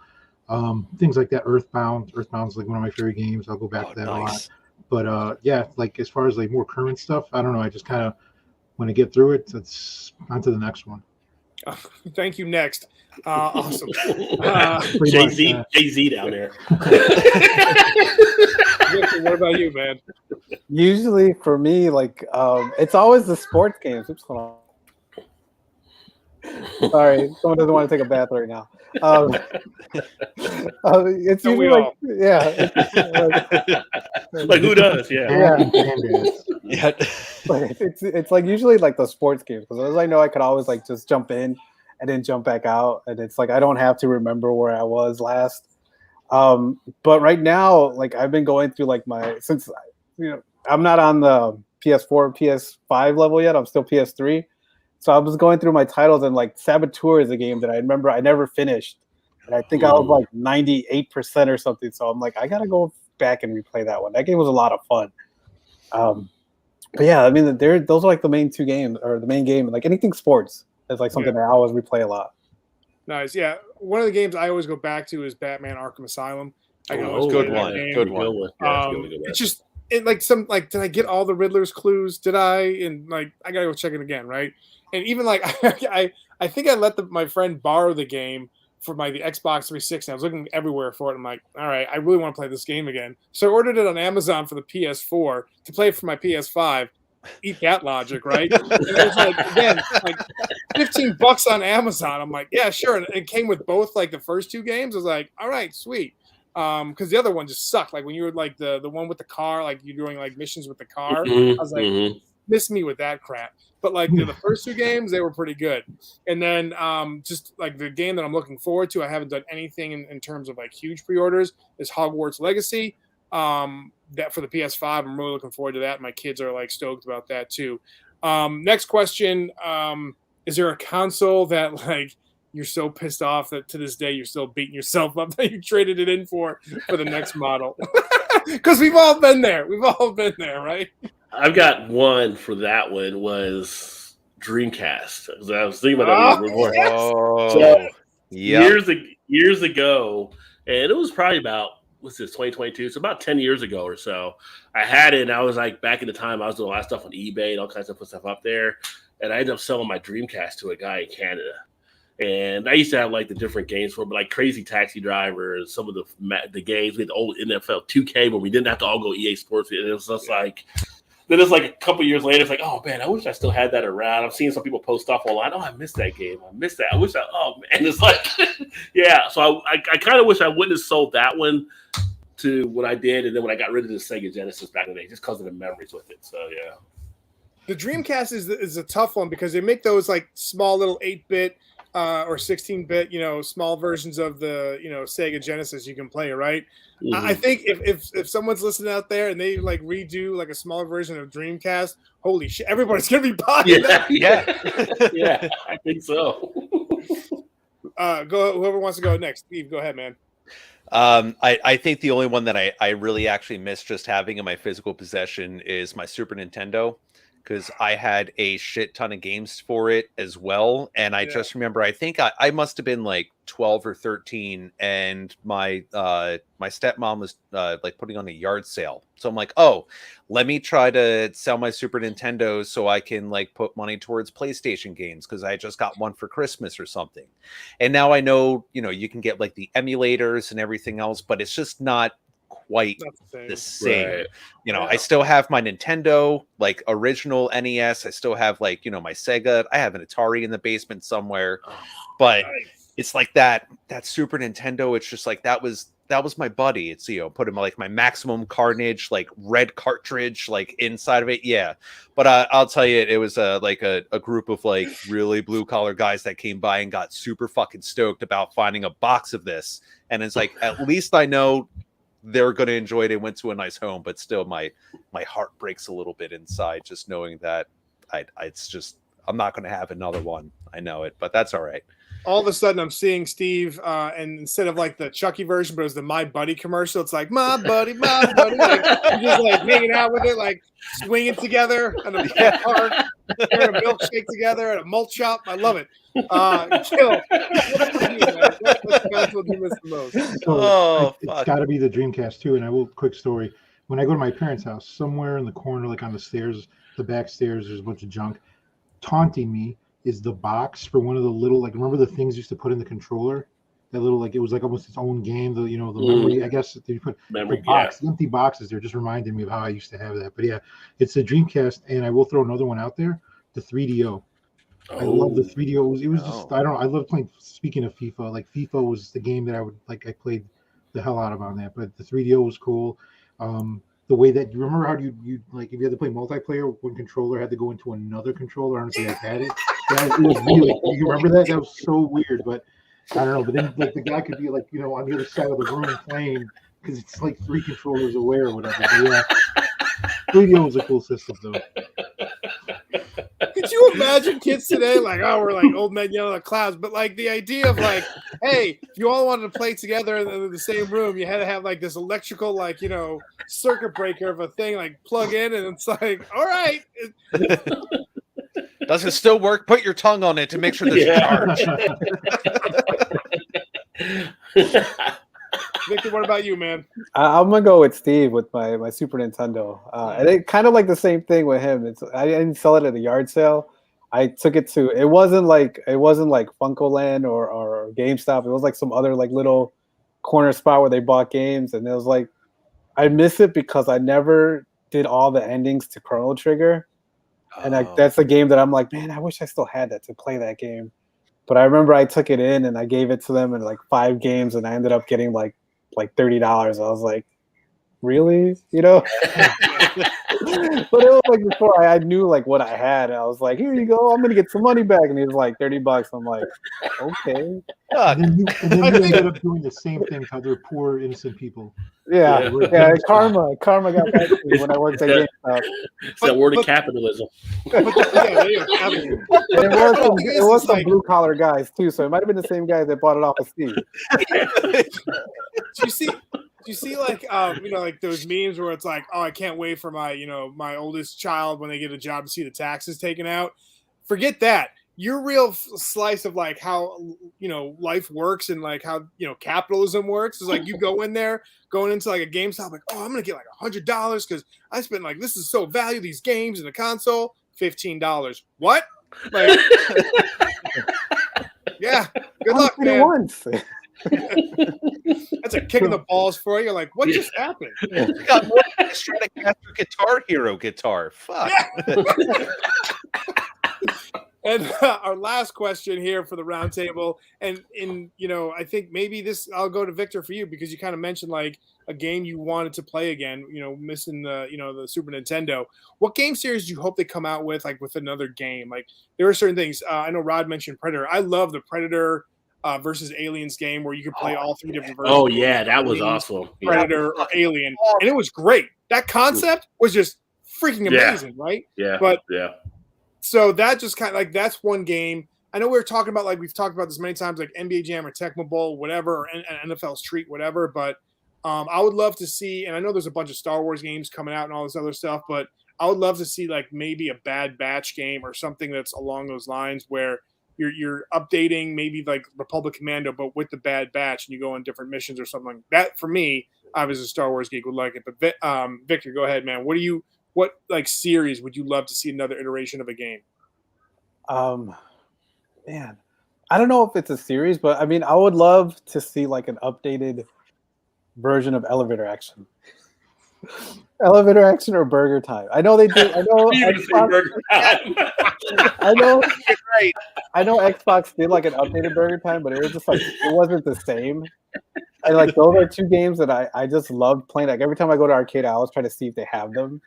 things like that. Earthbound's like one of my favorite games. I'll go back to that a lot. But yeah, like as far as like more current stuff, I don't know. I just kind of, when I get through it, it's on to the next one. Thank you. Next. Awesome. Jay-Z down there. What about you, man? Usually for me, like it's always the sports games. Oops, hold on. Sorry, someone doesn't want to take a bath right now. It's usually like, like who does? Yeah. But it's like usually like the sports games, because as I know, I could always like just jump in and then jump back out, and it's like I don't have to remember where I was last. But right now, like I've been going through like since I'm not on the PS4, PS5 level yet. I'm still PS3. So I was going through my titles, and like Saboteur is a game that I remember I never finished. And I think I was like 98% or something. So I'm like, I got to go back and replay that one. That game was a lot of fun. But yeah, I mean, those are like the main two games, or the main game. Like anything sports is like something that I always replay a lot. Nice. Yeah. One of the games I always go back to is Batman Arkham Asylum. I can always good play one. that game. Good one. It's just did I get all the Riddler's clues? Did I? And like, I gotta go check it again, right? And even like, I think I let my friend borrow the game for the Xbox 360. I was looking everywhere for it. I'm like, all right, I really want to play this game again. So I ordered it on Amazon for the PS4 to play for my PS5. Eat that logic, right? And it was like, again, like $15 on Amazon. I'm like, yeah, sure. And it came with both like the first two games. I was like, all right, sweet. Because the other one just sucked. Like when you were like the one with the car, like you're doing like missions with the car. I was like, miss me with that crap. But like the first 2 games, they were pretty good. And then just like the game that I'm looking forward to, I haven't done anything in terms of like huge pre-orders, is Hogwarts Legacy. That for the PS5, I'm really looking forward to that. My kids are like stoked about that too. Next question: is there a console that like you're so pissed off that to this day you're still beating yourself up that you traded it in for the next model? Because we've all been there. We've all been there, right? I've got one for that one was Dreamcast. I was thinking about that before. Yes. So Yep. years ago, and it was probably about what's this 2022? It's about 10 years ago or so. I had it, and I was like back in the time I was doing a lot of stuff on eBay and all kinds of put stuff up there, and I ended up selling my Dreamcast to a guy in Canada. And I used to have like the different games for, but like Crazy Taxi Driver and some of the games with the old NFL 2K, where we didn't have to all go EA Sports. And it was just like. Then it's like a couple years later, it's like, oh man, I wish I still had that around. I'm seeing some people post stuff online. Oh, I missed that game. I missed that. Oh man, it's like, yeah. So I kind of wish I wouldn't have sold that one to what I did, and then when I got rid of the Sega Genesis back in the day, just because of the memories with it. So yeah. The Dreamcast is a tough one because they make those like small little 8-bit or 16-bit, small versions of the Sega Genesis you can play, right? Mm-hmm. I think if someone's listening out there and they like redo like a smaller version of Dreamcast, holy shit, everybody's gonna be buying that. Yeah, I think so. Go whoever wants to go next. Steve, go ahead, man. I think the only one that I really actually miss just having in my physical possession is my Super Nintendo, because I had a shit ton of games for it as well. And I just remember, I think I must have been like 12 or 13, and my my stepmom was like putting on a yard sale. So I'm like, oh, let me try to sell my Super Nintendo so I can like put money towards PlayStation games, because I just got one for Christmas or something. And now I know, you can get like the emulators and everything else, but it's just not quite the same. Right. I still have my Nintendo, like original NES. I still have like, my Sega. I have an Atari in the basement somewhere. But it's like that Super Nintendo, it's just like that was my buddy. It's put in like my Maximum Carnage like red cartridge like inside of it. Yeah. But I'll tell you, it was like a group of like really blue collar guys that came by and got super fucking stoked about finding a box of this. And it's like, at least I know they're going to enjoy it. It went to a nice home, but still my heart breaks a little bit inside just knowing that I'm not going to have another one. I know it, but that's all right. All of a sudden I'm seeing Steve and instead of like the Chucky version, but it was the My Buddy commercial. It's like my buddy. Like, just like hanging out with it, like swinging together at a park, sharing a milkshake together at a malt shop. I love it. Kill. That's what you miss the most. So it's got to be the Dreamcast too. And I will, quick story. When I go to my parents' house, somewhere in the corner, like on the stairs, the back stairs, there's a bunch of junk. Taunting me is the box for one of the little, like, remember the things you used to put in the controller? That little, like, it was like almost its own game. The memory, I guess, you put memory, the box, the empty boxes. They're just reminding me of how I used to have that. But yeah, it's a Dreamcast, and I will throw another one out there, the 3DO. I love the 3DO. It was just, I love playing. Speaking of FIFA, like FIFA was the game that I played the hell out of on that. But the 3DO was cool. The way that you remember how you like if you had to play multiplayer, one controller had to go into another controller. I don't know if you guys had it. It was really, you remember that? That was so weird, but I don't know. But then like the guy could be like on the other side of the room playing because it's like 3 controllers away or whatever. But yeah, 3DO was a cool system though. Could you imagine kids today like, oh, we're like old men yelling at clouds, but like the idea of like, hey, if you all wanted to play together in the same room, you had to have like this electrical like circuit breaker of a thing like plug in, and it's like, all right. Does it still work? Put your tongue on it to make sure there's a charge. Victor, what about you, man? I'm gonna go with Steve with my Super Nintendo. And it kind of like the same thing with him. I didn't sell it at a yard sale. I took it to. It wasn't like Funkoland or GameStop. It was like some other like little corner spot where they bought games, and it was like I miss it because I never did all the endings to Chrono Trigger, and that's a game that I'm like, man, I wish I still had that to play that game. But I remember I took it in and I gave it to them in like 5 games, and I ended up getting like $30. I was like, really, you know. But it was like before I knew like what I had. I was like, here you go, I'm gonna get some money back, and he was like $30. I'm like, okay. And then you ended up doing the same thing to other poor innocent people. Yeah. Karma got back to me when I worked at GameStop. It's that word of capitalism. But capitalism. It was some blue collar guys too, so it might have been the same guys that bought it off of Steve. Do you see like like those memes where it's like, oh, I can't wait for my my oldest child when they get a job to see the taxes taken out. Forget that. Your real slice of like how life works and like how capitalism works is like you going into like a GameStop like, oh, I'm gonna get like $100 because I spent like this is so valuable, these games and the console, $15. What? Like, yeah, good luck, man. Once. That's a kick in the balls for you. You're like, what just happened? You got more Stratocaster Guitar Hero guitar. Fuck. Yeah. And our last question here for the roundtable, and I think maybe I'll go to Victor for you because you kind of mentioned like a game you wanted to play again, missing the Super Nintendo. What game series do you hope they come out with, like with another game? Like there are certain things. I know Rod mentioned Predator. I love the Predator versus Aliens game where you could play all three different versions. Oh yeah, that was awesome. Predator or Alien, and it was great. That concept was just freaking amazing, right? Yeah. But yeah. So that just kind of like that's one game. I know we've talked about this many times, like NBA Jam or Tecmo Bowl, whatever, or NFL Street, whatever. But I would love to see, and I know there's a bunch of Star Wars games coming out and all this other stuff, but I would love to see like maybe a Bad Batch game or something that's along those lines where you're updating maybe like Republic Commando, but with the Bad Batch, and you go on different missions or something like that. For me, I was a Star Wars geek, would like it. But Victor, go ahead, man. What like series would you love to see another iteration of a game? Man, I don't know if it's a series, but I mean, I would love to see like an updated version of Elevator Action. Elevator Action or Burger Time. I know they do. I know. Burger Time. I know. Right. I know Xbox did like an updated Burger Time, but it was just like it wasn't the same. And like those are two games that I just loved playing. Like every time I go to arcade, I always try to see if they have them.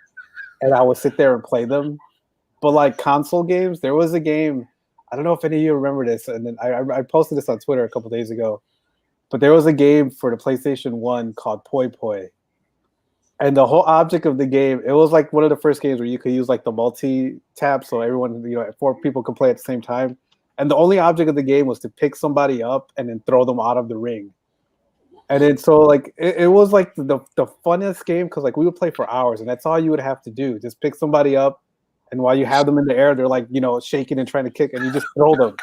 And I would sit there and play them. But like console games, there was a game, I don't know if any of you remember this, and then I posted this on Twitter a couple days ago, but there was a game for the PlayStation 1 called Poi Poi. And the whole object of the game, it was like one of the first games where you could use like the multi-tap so everyone, 4 people could play at the same time. And the only object of the game was to pick somebody up and then throw them out of the ring. And then so like it was like the funnest game because like we would play for hours and that's all you would have to do. Just pick somebody up, and while you have them in the air, they're like, shaking and trying to kick, and you just throw them.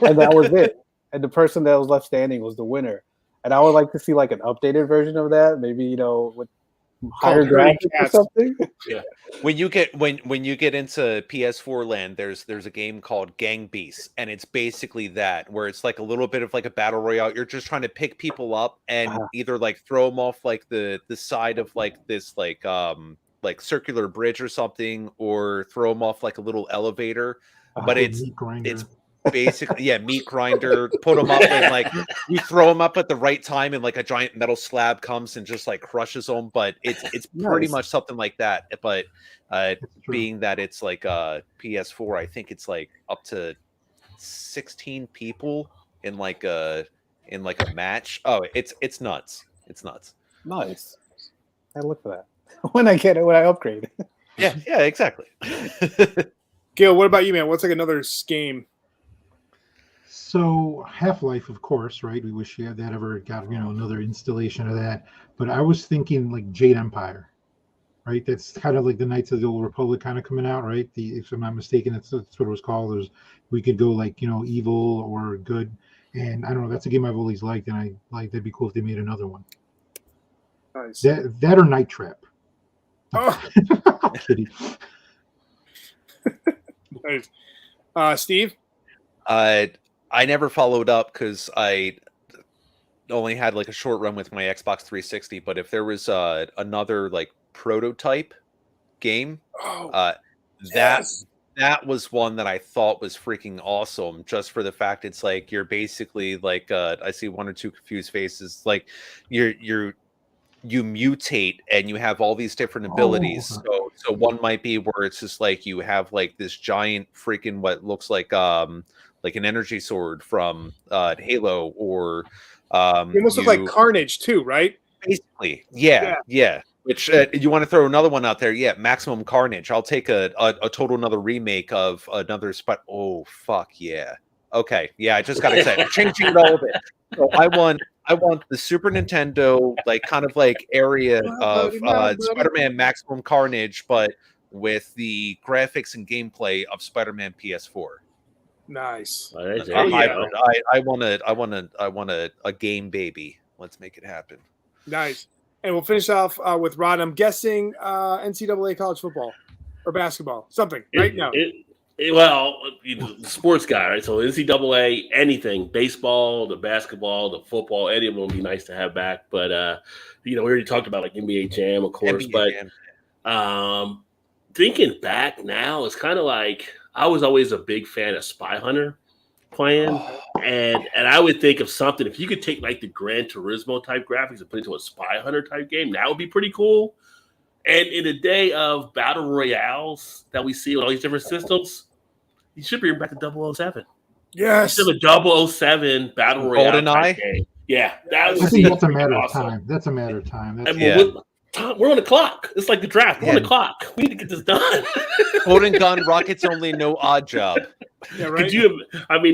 And that was it. And the person that was left standing was the winner. And I would like to see like an updated version of that, maybe with higher graphics or something. Yeah. When you get into PS4 land, there's a game called Gang Beasts, and it's basically that where it's like a little bit of like a battle royale. You're just trying to pick people up and either like throw them off like the side of like this like circular bridge or something, or throw them off like a little elevator. But it's basically meat grinder. Put them up and like you throw them up at the right time, and like a giant metal slab comes and just like crushes them. But it's pretty much something like that. But being that it's like PS4, I think it's like up to 16 people in like a match. Oh, it's nuts. It's nuts. Nice. I look for that when I upgrade. Yeah, exactly. Gil, what about you, man? What's like another game? So Half-Life, of course, right? We wish that ever got another installation of that. But I was thinking like Jade Empire, right? That's kind of like the Knights of the Old Republic kind of coming out, right? If I'm not mistaken, that's what it was called. We could go like evil or good, and I don't know. That's a game I've always liked, and I like that'd be cool if they made another one. Nice. That or Night Trap. Oh. I'm kidding. Nice. Steve? I never followed up because I only had like a short run with my Xbox 360. But if there was another like prototype game, that was one that I thought was freaking awesome. Just for the fact it's like you're basically like I see one or two confused faces. Like you're you mutate and you have all these different abilities. So one might be where it's just like you have like this giant freaking what looks like an energy sword from Halo, or It must look like Carnage too, right? Basically, yeah. Which you want to throw another one out there? Yeah, Maximum Carnage. I'll take a total another remake of another spot. Oh fuck yeah! Okay, yeah, I just got excited. Changing it all a bit. So I want the Super Nintendo kind of area of Spider-Man Maximum Carnage, but with the graphics and gameplay of Spider-Man PS4. Nice. I want a game baby. Let's make it happen. Nice. And we'll finish off with Rod. I'm guessing NCAA college football or basketball, something, right? Well, sports guy, right? So NCAA, anything, baseball, the basketball, the football, any of them would be nice to have back. But we already talked about like NBA Jam, of course. But thinking back now, it's kind of like I was always a big fan of Spy Hunter playing, and I would think of something if you could take like the Gran Turismo type graphics and put it into a Spy Hunter type game, that would be pretty cool. And in a day of battle royales that we see with all these different systems, you should bring back the 007. Yes, you should have a 007 battle royale type game. Yeah, I think that's a matter of time. That's a matter of time. We're on the clock. It's like the draft. We're on the clock. We need to get this done. Golden Gun, Rockets Only, no Odd Job. Yeah, right. To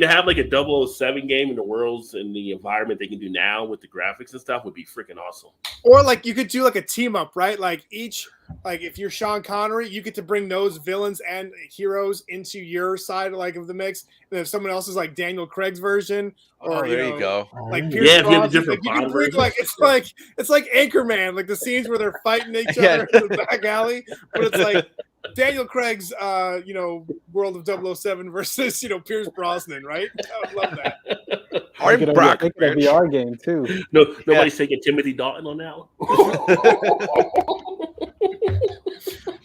have like a 007 game in the worlds and the environment they can do now with the graphics and stuff would be freaking awesome. Or like you could do like a team up, right? Like if you're Sean Connery, you get to bring those villains and heroes into your side of the mix. And if someone else is like Daniel Craig's version, or you go. Like Pierce if you have a different you can bring, it's like Anchorman, like the scenes where they're fighting each other in the back alley, but it's like Daniel Craig's world of 007 versus Pierce Brosnan, right? I would love that. I'm Brock. A VR game too. Nobody's taking Timothy Dalton on that one.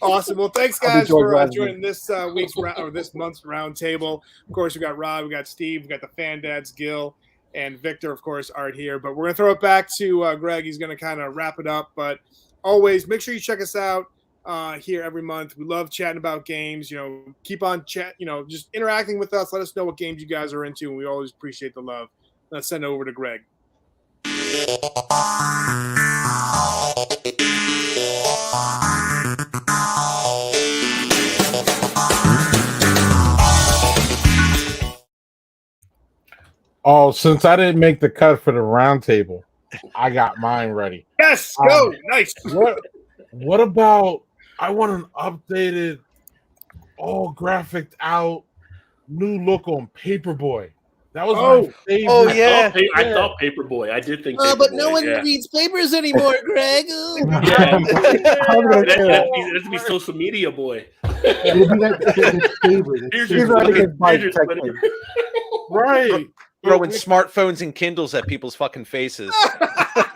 Awesome. Well, thanks guys for joining this this month's roundtable. Of course, we got Rob, we got Steve, we got the fan dads, Gil, and Victor, of course, Art here. But we're gonna throw it back to Greg. He's gonna kind of wrap it up. But always make sure you check us out here every month. We love chatting about games. Keep on just interacting with us. Let us know what games you guys are into, and we always appreciate the love. Let's send it over to Greg. Oh, since I didn't make the cut for the roundtable, I got mine ready. Yes, go. Nice. What about? I want an updated, all graphic out, new look on Paperboy. That was my favorite. Oh yeah, I thought Paperboy. I did think. But no one reads papers anymore, Greg. Yeah, it has to be social media boy. It'll be that favorite. Right. Throwing smartphones and Kindles at people's fucking faces.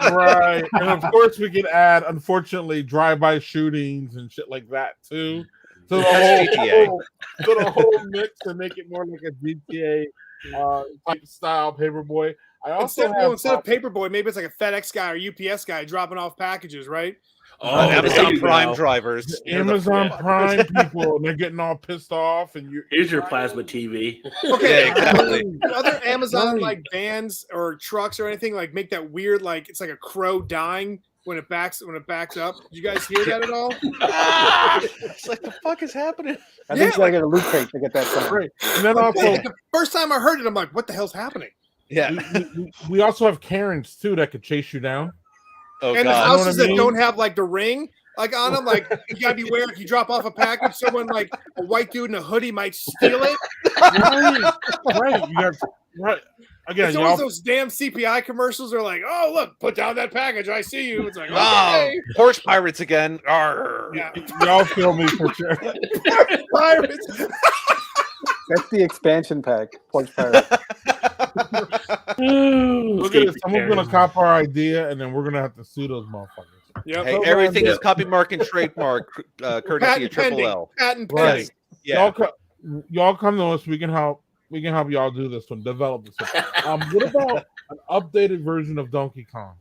Right. And of course we can add, unfortunately, drive-by shootings and shit like that too. To the whole mix to make it more like a GTA type style Paperboy. I also instead of Paperboy, maybe it's like a FedEx guy or UPS guy dropping off packages, right? Amazon Prime drivers. Amazon Prime people, and they're getting all pissed off. And here's your plasma TV. Okay, yeah, exactly. Other Amazon like vans or trucks or anything like make that weird it's like a crow dying when it backs up. Did you guys hear that at all? It's like the fuck is happening? I think you gotta get a loot crate to get that sound. Right. And then also, the first time I heard it, I'm like, what the hell's happening? Yeah. We also have Karens too that could chase you down. Oh, and God. the houses that don't have the ring on them, you gotta beware if you drop off a package, someone like a white dude in a hoodie might steal it. Right. You have again. It's always those damn CPI commercials are like, oh look, put down that package. I see you. It's like, okay. Horse pirates again. Arr. Yeah. Y'all feel me for sure. Pirates. That's the expansion pack. Porch Pirate. Look at this. Someone's gonna cop our idea, and then we're gonna have to sue those motherfuckers. Yep. Hey, everything is copy, mark, and trademark, courtesy of Triple L. Patent Right. Yeah. Y'all come to us. We can help y'all do this one. Develop this one. What about an updated version of Donkey Kong?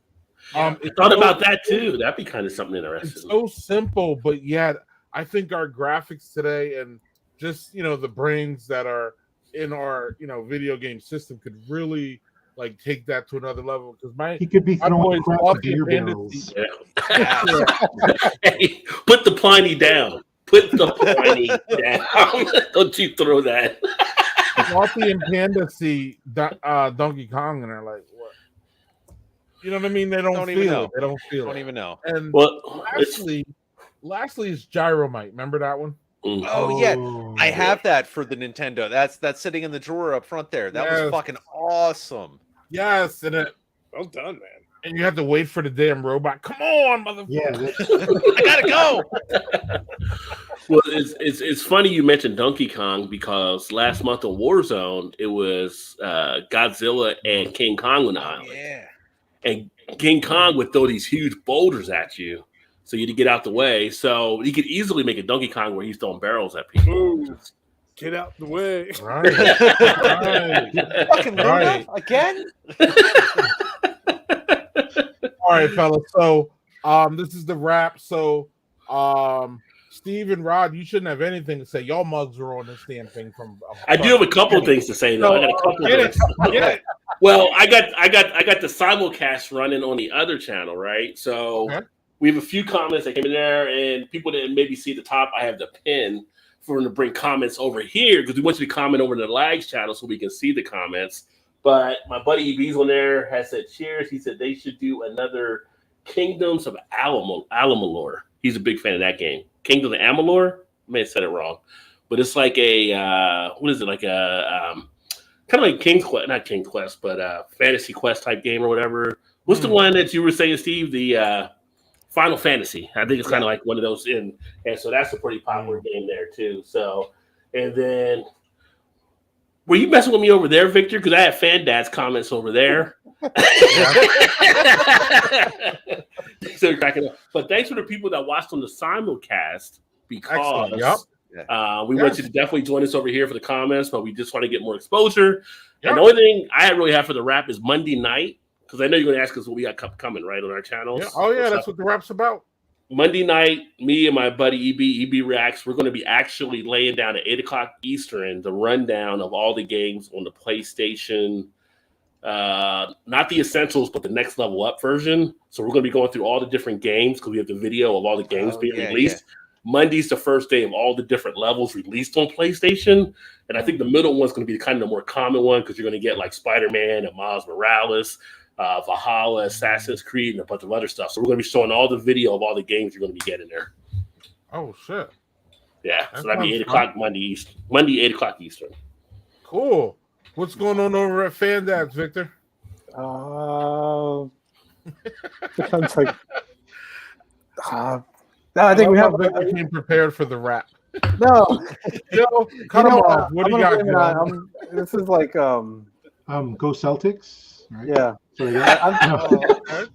I It's thought so- about that too. That'd be kind of something It's interesting. so simple, but yet I think our graphics today and just the brains that are in our video game system could really like take that to another level. Because He could be my throwing boys crap off at the beer Panda barrels. Yeah. Hey, put the Pliny down. Put the Pliny down. Don't you throw that. Coffee and Panda see Donkey Kong and they're like, what? You know what I mean? They don't even feel know. it. They don't feel Don't it. even know. And Well, lastly is Gyromite. Remember that one? Oh yeah, I have that for the Nintendo. That's sitting in the drawer up front there. That was Yes. fucking awesome. Yes, and Well done, man. and you have to wait for the damn robot. Come on, motherfucker! Yeah, that's, I gotta go. well, it's funny you mentioned Donkey Kong because last month on Warzone it was Godzilla and King Kong on the island, Yeah. and King Kong would throw these huge boulders at you, so you had to get out the way. So you could easily make a Donkey Kong where he's throwing barrels at people. Ooh, get out the way. Right, right. Fucking Luna Right. again? All right, fellas. So, this is the wrap. So, Steve and Rod, you shouldn't have anything to say. Y'all mugs are on this damn thing from. I do have a couple of things to say though. I got a couple of Get it. things. Get it. Well, I got the simulcast running on the other channel, right? So Okay. we have a few comments that came in there, and people didn't maybe see the top. I have the pin for them to bring comments over here because we want you to comment over the Lags channel so we can see the comments. But my buddy EB's on there has said cheers. He said they should do another Kingdoms of Amalur. He's a big fan of that game. Kingdom of Amalur? I may have said it wrong, but it's like a what is it? Like a kind of like King's Quest, not King's Quest, but Fantasy Quest type game or whatever. What's the one that you were saying, Steve? The Final Fantasy. I think it's kind of like one of those and so that's a pretty popular game there too. So, and then were you messing with me over there, Victor? Because I have Fan Dad's comments over there. So cracking up. But thanks for the people that watched on the simulcast because Excellent. Yep. we want you to definitely join us over here for the comments, but we just want to get more exposure. Yep. And the only thing I really have for the wrap is Monday night, because I know you're going to ask us what we got coming right on our channels. Yeah. Oh yeah, that's what the rap's about. Monday night, me and my buddy EB Reacts, we're going to be actually laying down at 8 o'clock Eastern the rundown of all the games on the PlayStation. Not the essentials, but the next level up version. So we're going to be going through all the different games because we have the video of all the games being released. Monday's the first day of all the different levels released on PlayStation. And I think the middle one's going to be kind of the more common one because you're going to get like Spider-Man and Miles Morales, Valhalla, Assassin's Creed, and a bunch of other stuff. So we're going to be showing all the video of all the games you're going to be getting there. Oh shit. Yeah, That so that'd be sounds 8 o'clock Monday, 8 o'clock Eastern. Cool. What's going on over at Fan Dads, Victor? Depends, like, no, I think we have. Victor came prepared for the rap. No, Yo, cut him off. What do you got? blame it on- this is like go Celtics. Right? yeah. So yeah.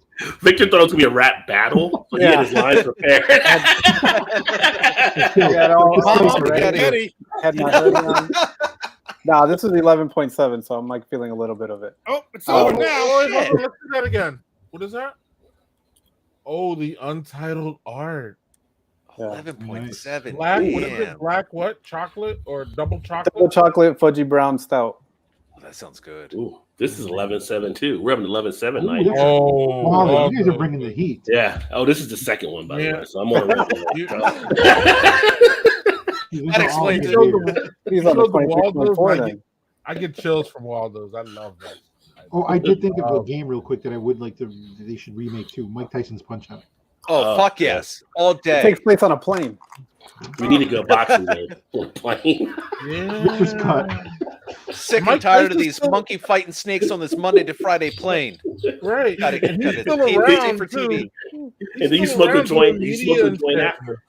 Victor thought it was going to be a rap battle, so he had his lines prepared. Yeah, no, Eddie. had my hoodie on. No, this is 11.7, so I'm like feeling a little bit of it. Oh, it's Oh, over now. hold on, let's do that again. What is that? Oh, the untitled art. Yeah. 11.7. Black, what is Damn. it? Black what? Chocolate or double chocolate? Double chocolate fudgy brown stout. That sounds good. Ooh, this is 11.7 too. We're having 11.7 Ooh, night. that's- Oh, Wow, you guys are bringing the heat. Yeah. Oh, this is the second one, by the Yeah. way. So I'm on a roll. You- That explains it. He's on the So the Waldo's 26.4 like- then. I get chills from Waldo's. I love that. Oh, I did think of a game real quick that I would like to. They should remake too. Mike Tyson's Punch Out. Oh, fuck yes. All It day. takes place on a plane. We need to go boxing there. We're playing. Yeah. Just cut. Sick and Mike tired of Tyson's these still- monkey fighting snakes on this Monday to Friday plane. Right. Gotta get And he's it. still Pay around, for too. TV. And then you still smoke a around joint. doing You media smoke a and joint shit. after.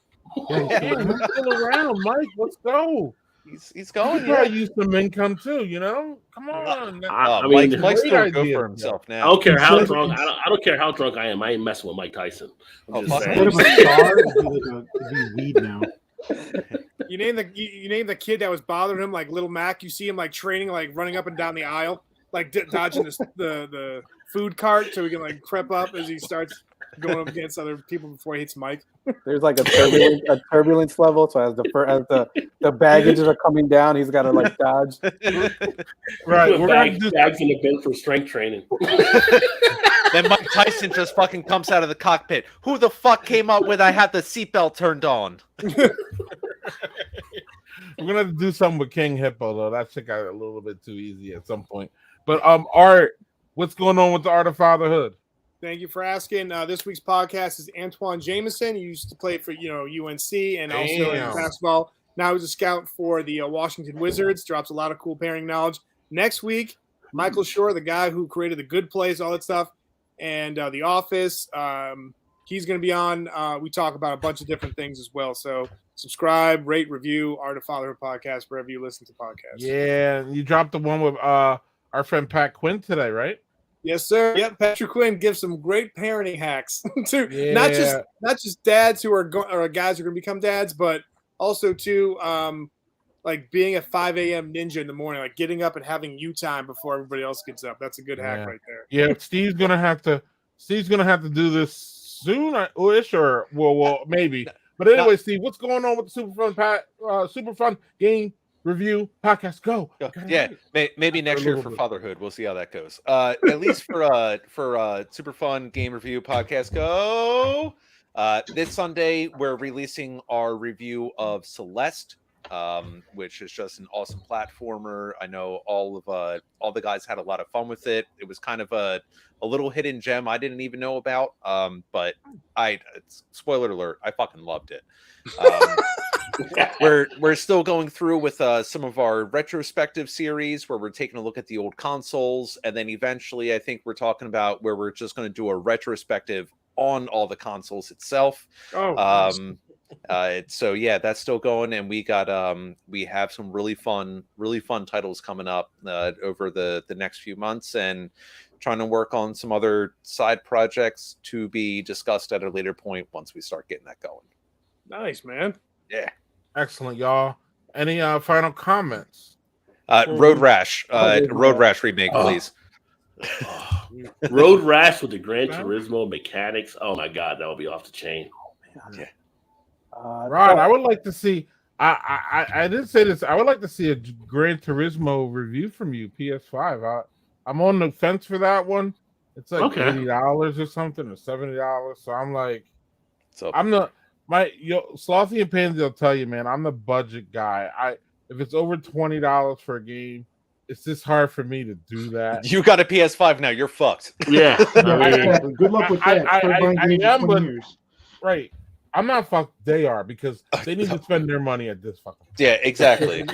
Yeah, he's still around, Mike. Let's go. He's You going, probably yeah. use some income too, you know? Come on. I Oh, mean, Mike's great doing good idea. for himself I now. don't care how Instead- drunk. I don't care how drunk I am. I ain't messing with Mike Tyson. I'm Oh, just fuck saying. Instead of a star, it'd be like it'd be weed now. You name the kid that was bothering him like Little Mac. You see him like training, like running up and down the aisle, like dodging the food cart so we can like prep up as he starts going up against other people before he hits Mike. There's like a turbulence level, so as the baggages are coming down, he's got to like dodge. Right, we're gonna bags in the bin for strength training. Then Mike Tyson just fucking comes out of the cockpit. Who the fuck came up with I had the seatbelt turned on? We're gonna have to do something with King Hippo though. That shit got a little bit too easy at some point. But Art, what's going on with the Art of Fatherhood? Thank you for asking. This week's podcast is Antoine Jameson. He used to play for UNC and also in basketball. Now he's a scout for the Washington Wizards. Drops a lot of cool pairing knowledge. Next week, Michael Shore, the guy who created The Good Place, all that stuff, and The Office. He's going to be on. We talk about a bunch of different things as well. So subscribe, rate, review Art of Fatherhood podcast wherever you listen to podcasts. Yeah, you dropped the one with our friend Pat Quinn today, right? Yes, sir. Yep, Patrick Quinn gives some great parenting hacks to not just dads who are guys who are going to become dads, but also to like being a 5 a.m. ninja in the morning, like getting up and having you time before everybody else gets up. That's a good hack right there. Yeah, Steve's gonna have to do this soon-ish, or well, maybe. But anyway, Steve, what's going on with the Super Fun Game Review podcast? Go. Yeah, maybe next year for fatherhood. We'll see how that goes. At least for Super Fun Game Review podcast, go. This Sunday we're releasing our review of Celeste, which is just an awesome platformer. I know all the guys had a lot of fun with it. It was kind of a little hidden gem I didn't even know about. But spoiler alert, I fucking loved it. We're still going through with some of our retrospective series where we're taking a look at the old consoles, and then eventually I think we're talking about where we're just going to do a retrospective on all the consoles itself. So yeah, that's still going, and we have some really fun titles coming up over the next few months, and trying to work on some other side projects to be discussed at a later point once we start getting that going. Nice, man. Yeah. Excellent, y'all. Any final comments? Road Rash. Road Rash remake, please. Road Rash with the Gran Turismo mechanics. Oh my god, that would be off the chain. Yeah. Rod, I would like to see. I didn't say this. I would like to see a Gran Turismo review from you, PS5. I'm on the fence for that one. It's like $80 or something, or $70. So I'm like, Slothy and Pansy will tell you, man, I'm the budget guy. If it's over $20 for a game, it's just hard for me to do that. You got a PS5 now, you're fucked. Yeah. Good luck with that. I am, but right. I'm not fucked. They are, because they need to spend their money at this fucking. Yeah, exactly. And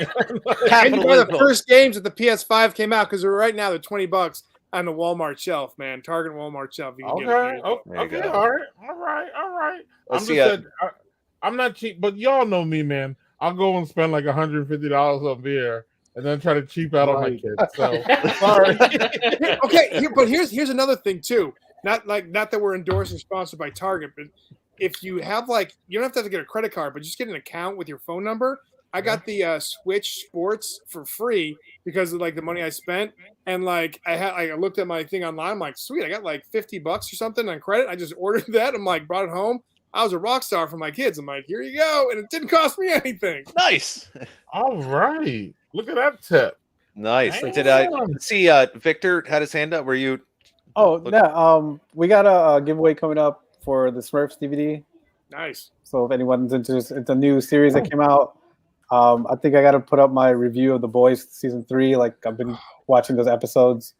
you buy the first games that the PS5 came out, because right now they're $20 on the Walmart shelf, man. Target Walmart shelf. You can get okay. All right. I'm not cheap, but y'all know me, man. I'll go and spend like $150 on beer and then try to cheap out on my kids. So sorry. Okay, but here's another thing too. Not that we're endorsed or sponsored by Target, but if you have you don't have to get a credit card, but just get an account with your phone number. I got the Switch Sports for free because of the money I spent, and I looked at my thing online. I'm like, sweet, I got $50 or something on credit. I just ordered that. I'm like, brought it home. I was a rock star for my kids. I'm like, here you go, and it didn't cost me anything. Nice. All right, look at that tip. Nice. Did I see Victor had his hand up? Were you? Oh yeah. We got a giveaway coming up for the Smurfs DVD. Nice. So if anyone's interested, it's a new series that came out. I think I got to put up my review of The Boys season 3. I've been watching those episodes.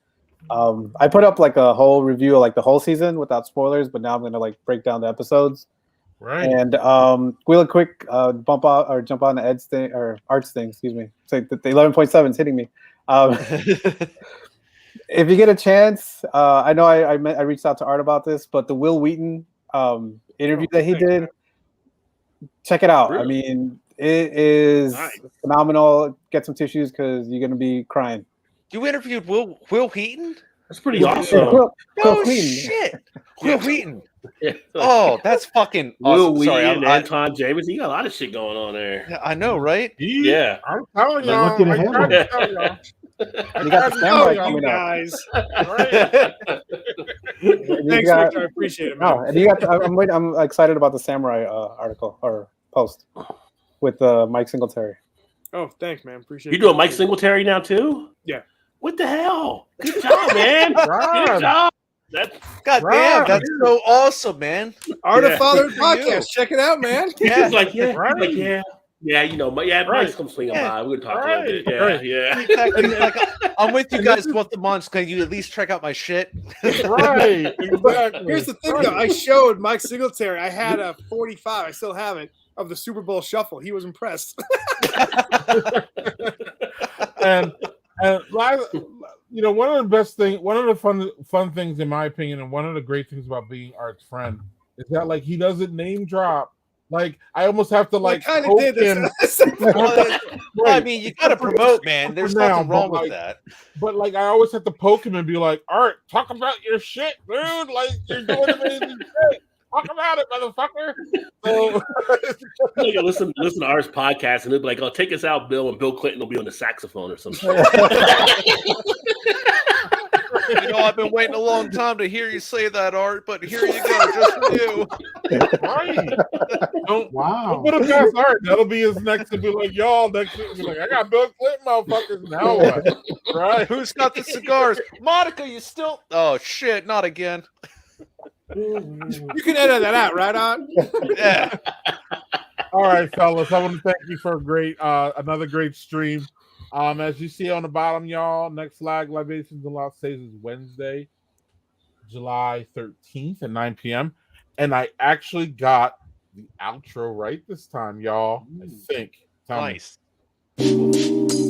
I put up a whole review of the whole season without spoilers, but now I'm gonna break down the episodes. Right. And real quick, jump on the Ed's thing or Art's thing. Excuse me. It's the 11.7 is hitting me. If you get a chance, I know I reached out to Art about this, but the Will Wheaton interview that he did, check it out. Really? I mean, it is phenomenal. Get some tissues because you're gonna be crying. You interviewed Will Wheaton? That's pretty awesome. Oh shit, Will Wheaton. Yeah. Oh, that's fucking awesome. Will Wheaton, Anton Jameson. You got a lot of shit going on there. Yeah, I know, right? Yeah. I'm telling y'all. And you got the samurai Oh, coming you up. guys. And you Thanks, got, Victor. I appreciate it, man. and you got. I'm excited about the samurai article or post with Mike Singletary. Oh, thanks, man. Appreciate You it. doing Mike Singletary now too? Yeah. What the hell? Good job, man. Good job. God damn, that's so awesome, man. Art of Yeah. Fatherhood Good for you. podcast. Check it out, man. Yeah. He's like, yeah, Right. he's like, yeah, you know, Mike's come swinging Yeah. by. We're gonna talk a Right. little bit. Right. Yeah. Exactly. Like, I'm with you guys once a month. Can you at least check out my shit? Right. Exactly. Here's the thing, though. I showed Mike Singletary. I had a 45. I still have it of the Super Bowl Shuffle. He was impressed. and one of the fun things in my opinion, and one of the great things about being Art's friend is that like he doesn't name drop. Like I almost have to like I kind of poke did. him. Well, I mean, you got to promote, man. There's Now, nothing wrong but, with like, that. But like I always have to poke him and be like, Art, talk about your shit, dude. Like you're doing amazing shit. Talk about it, motherfucker. So listen to Art's podcast, and they'll be like, "Oh, take us out, Bill," and Bill Clinton will be on the saxophone or something. I've been waiting a long time to hear you say that, Art, but here you go, just for you. right. Don't Wow. put it past Art. That'll be his next to be like, y'all next week be like, I got Bill Clinton motherfuckers now. What? Right. Who's got the cigars? Monica, you still? Oh shit, not again. You can edit that out, right, Art? Yeah. All right, fellas. I want to thank you for another great stream. As you see on the bottom, y'all, next flag Libations in Las Vegas is Wednesday, July 13th at 9 p.m. And I actually got the outro right this time, y'all. I think. Tell me. Nice.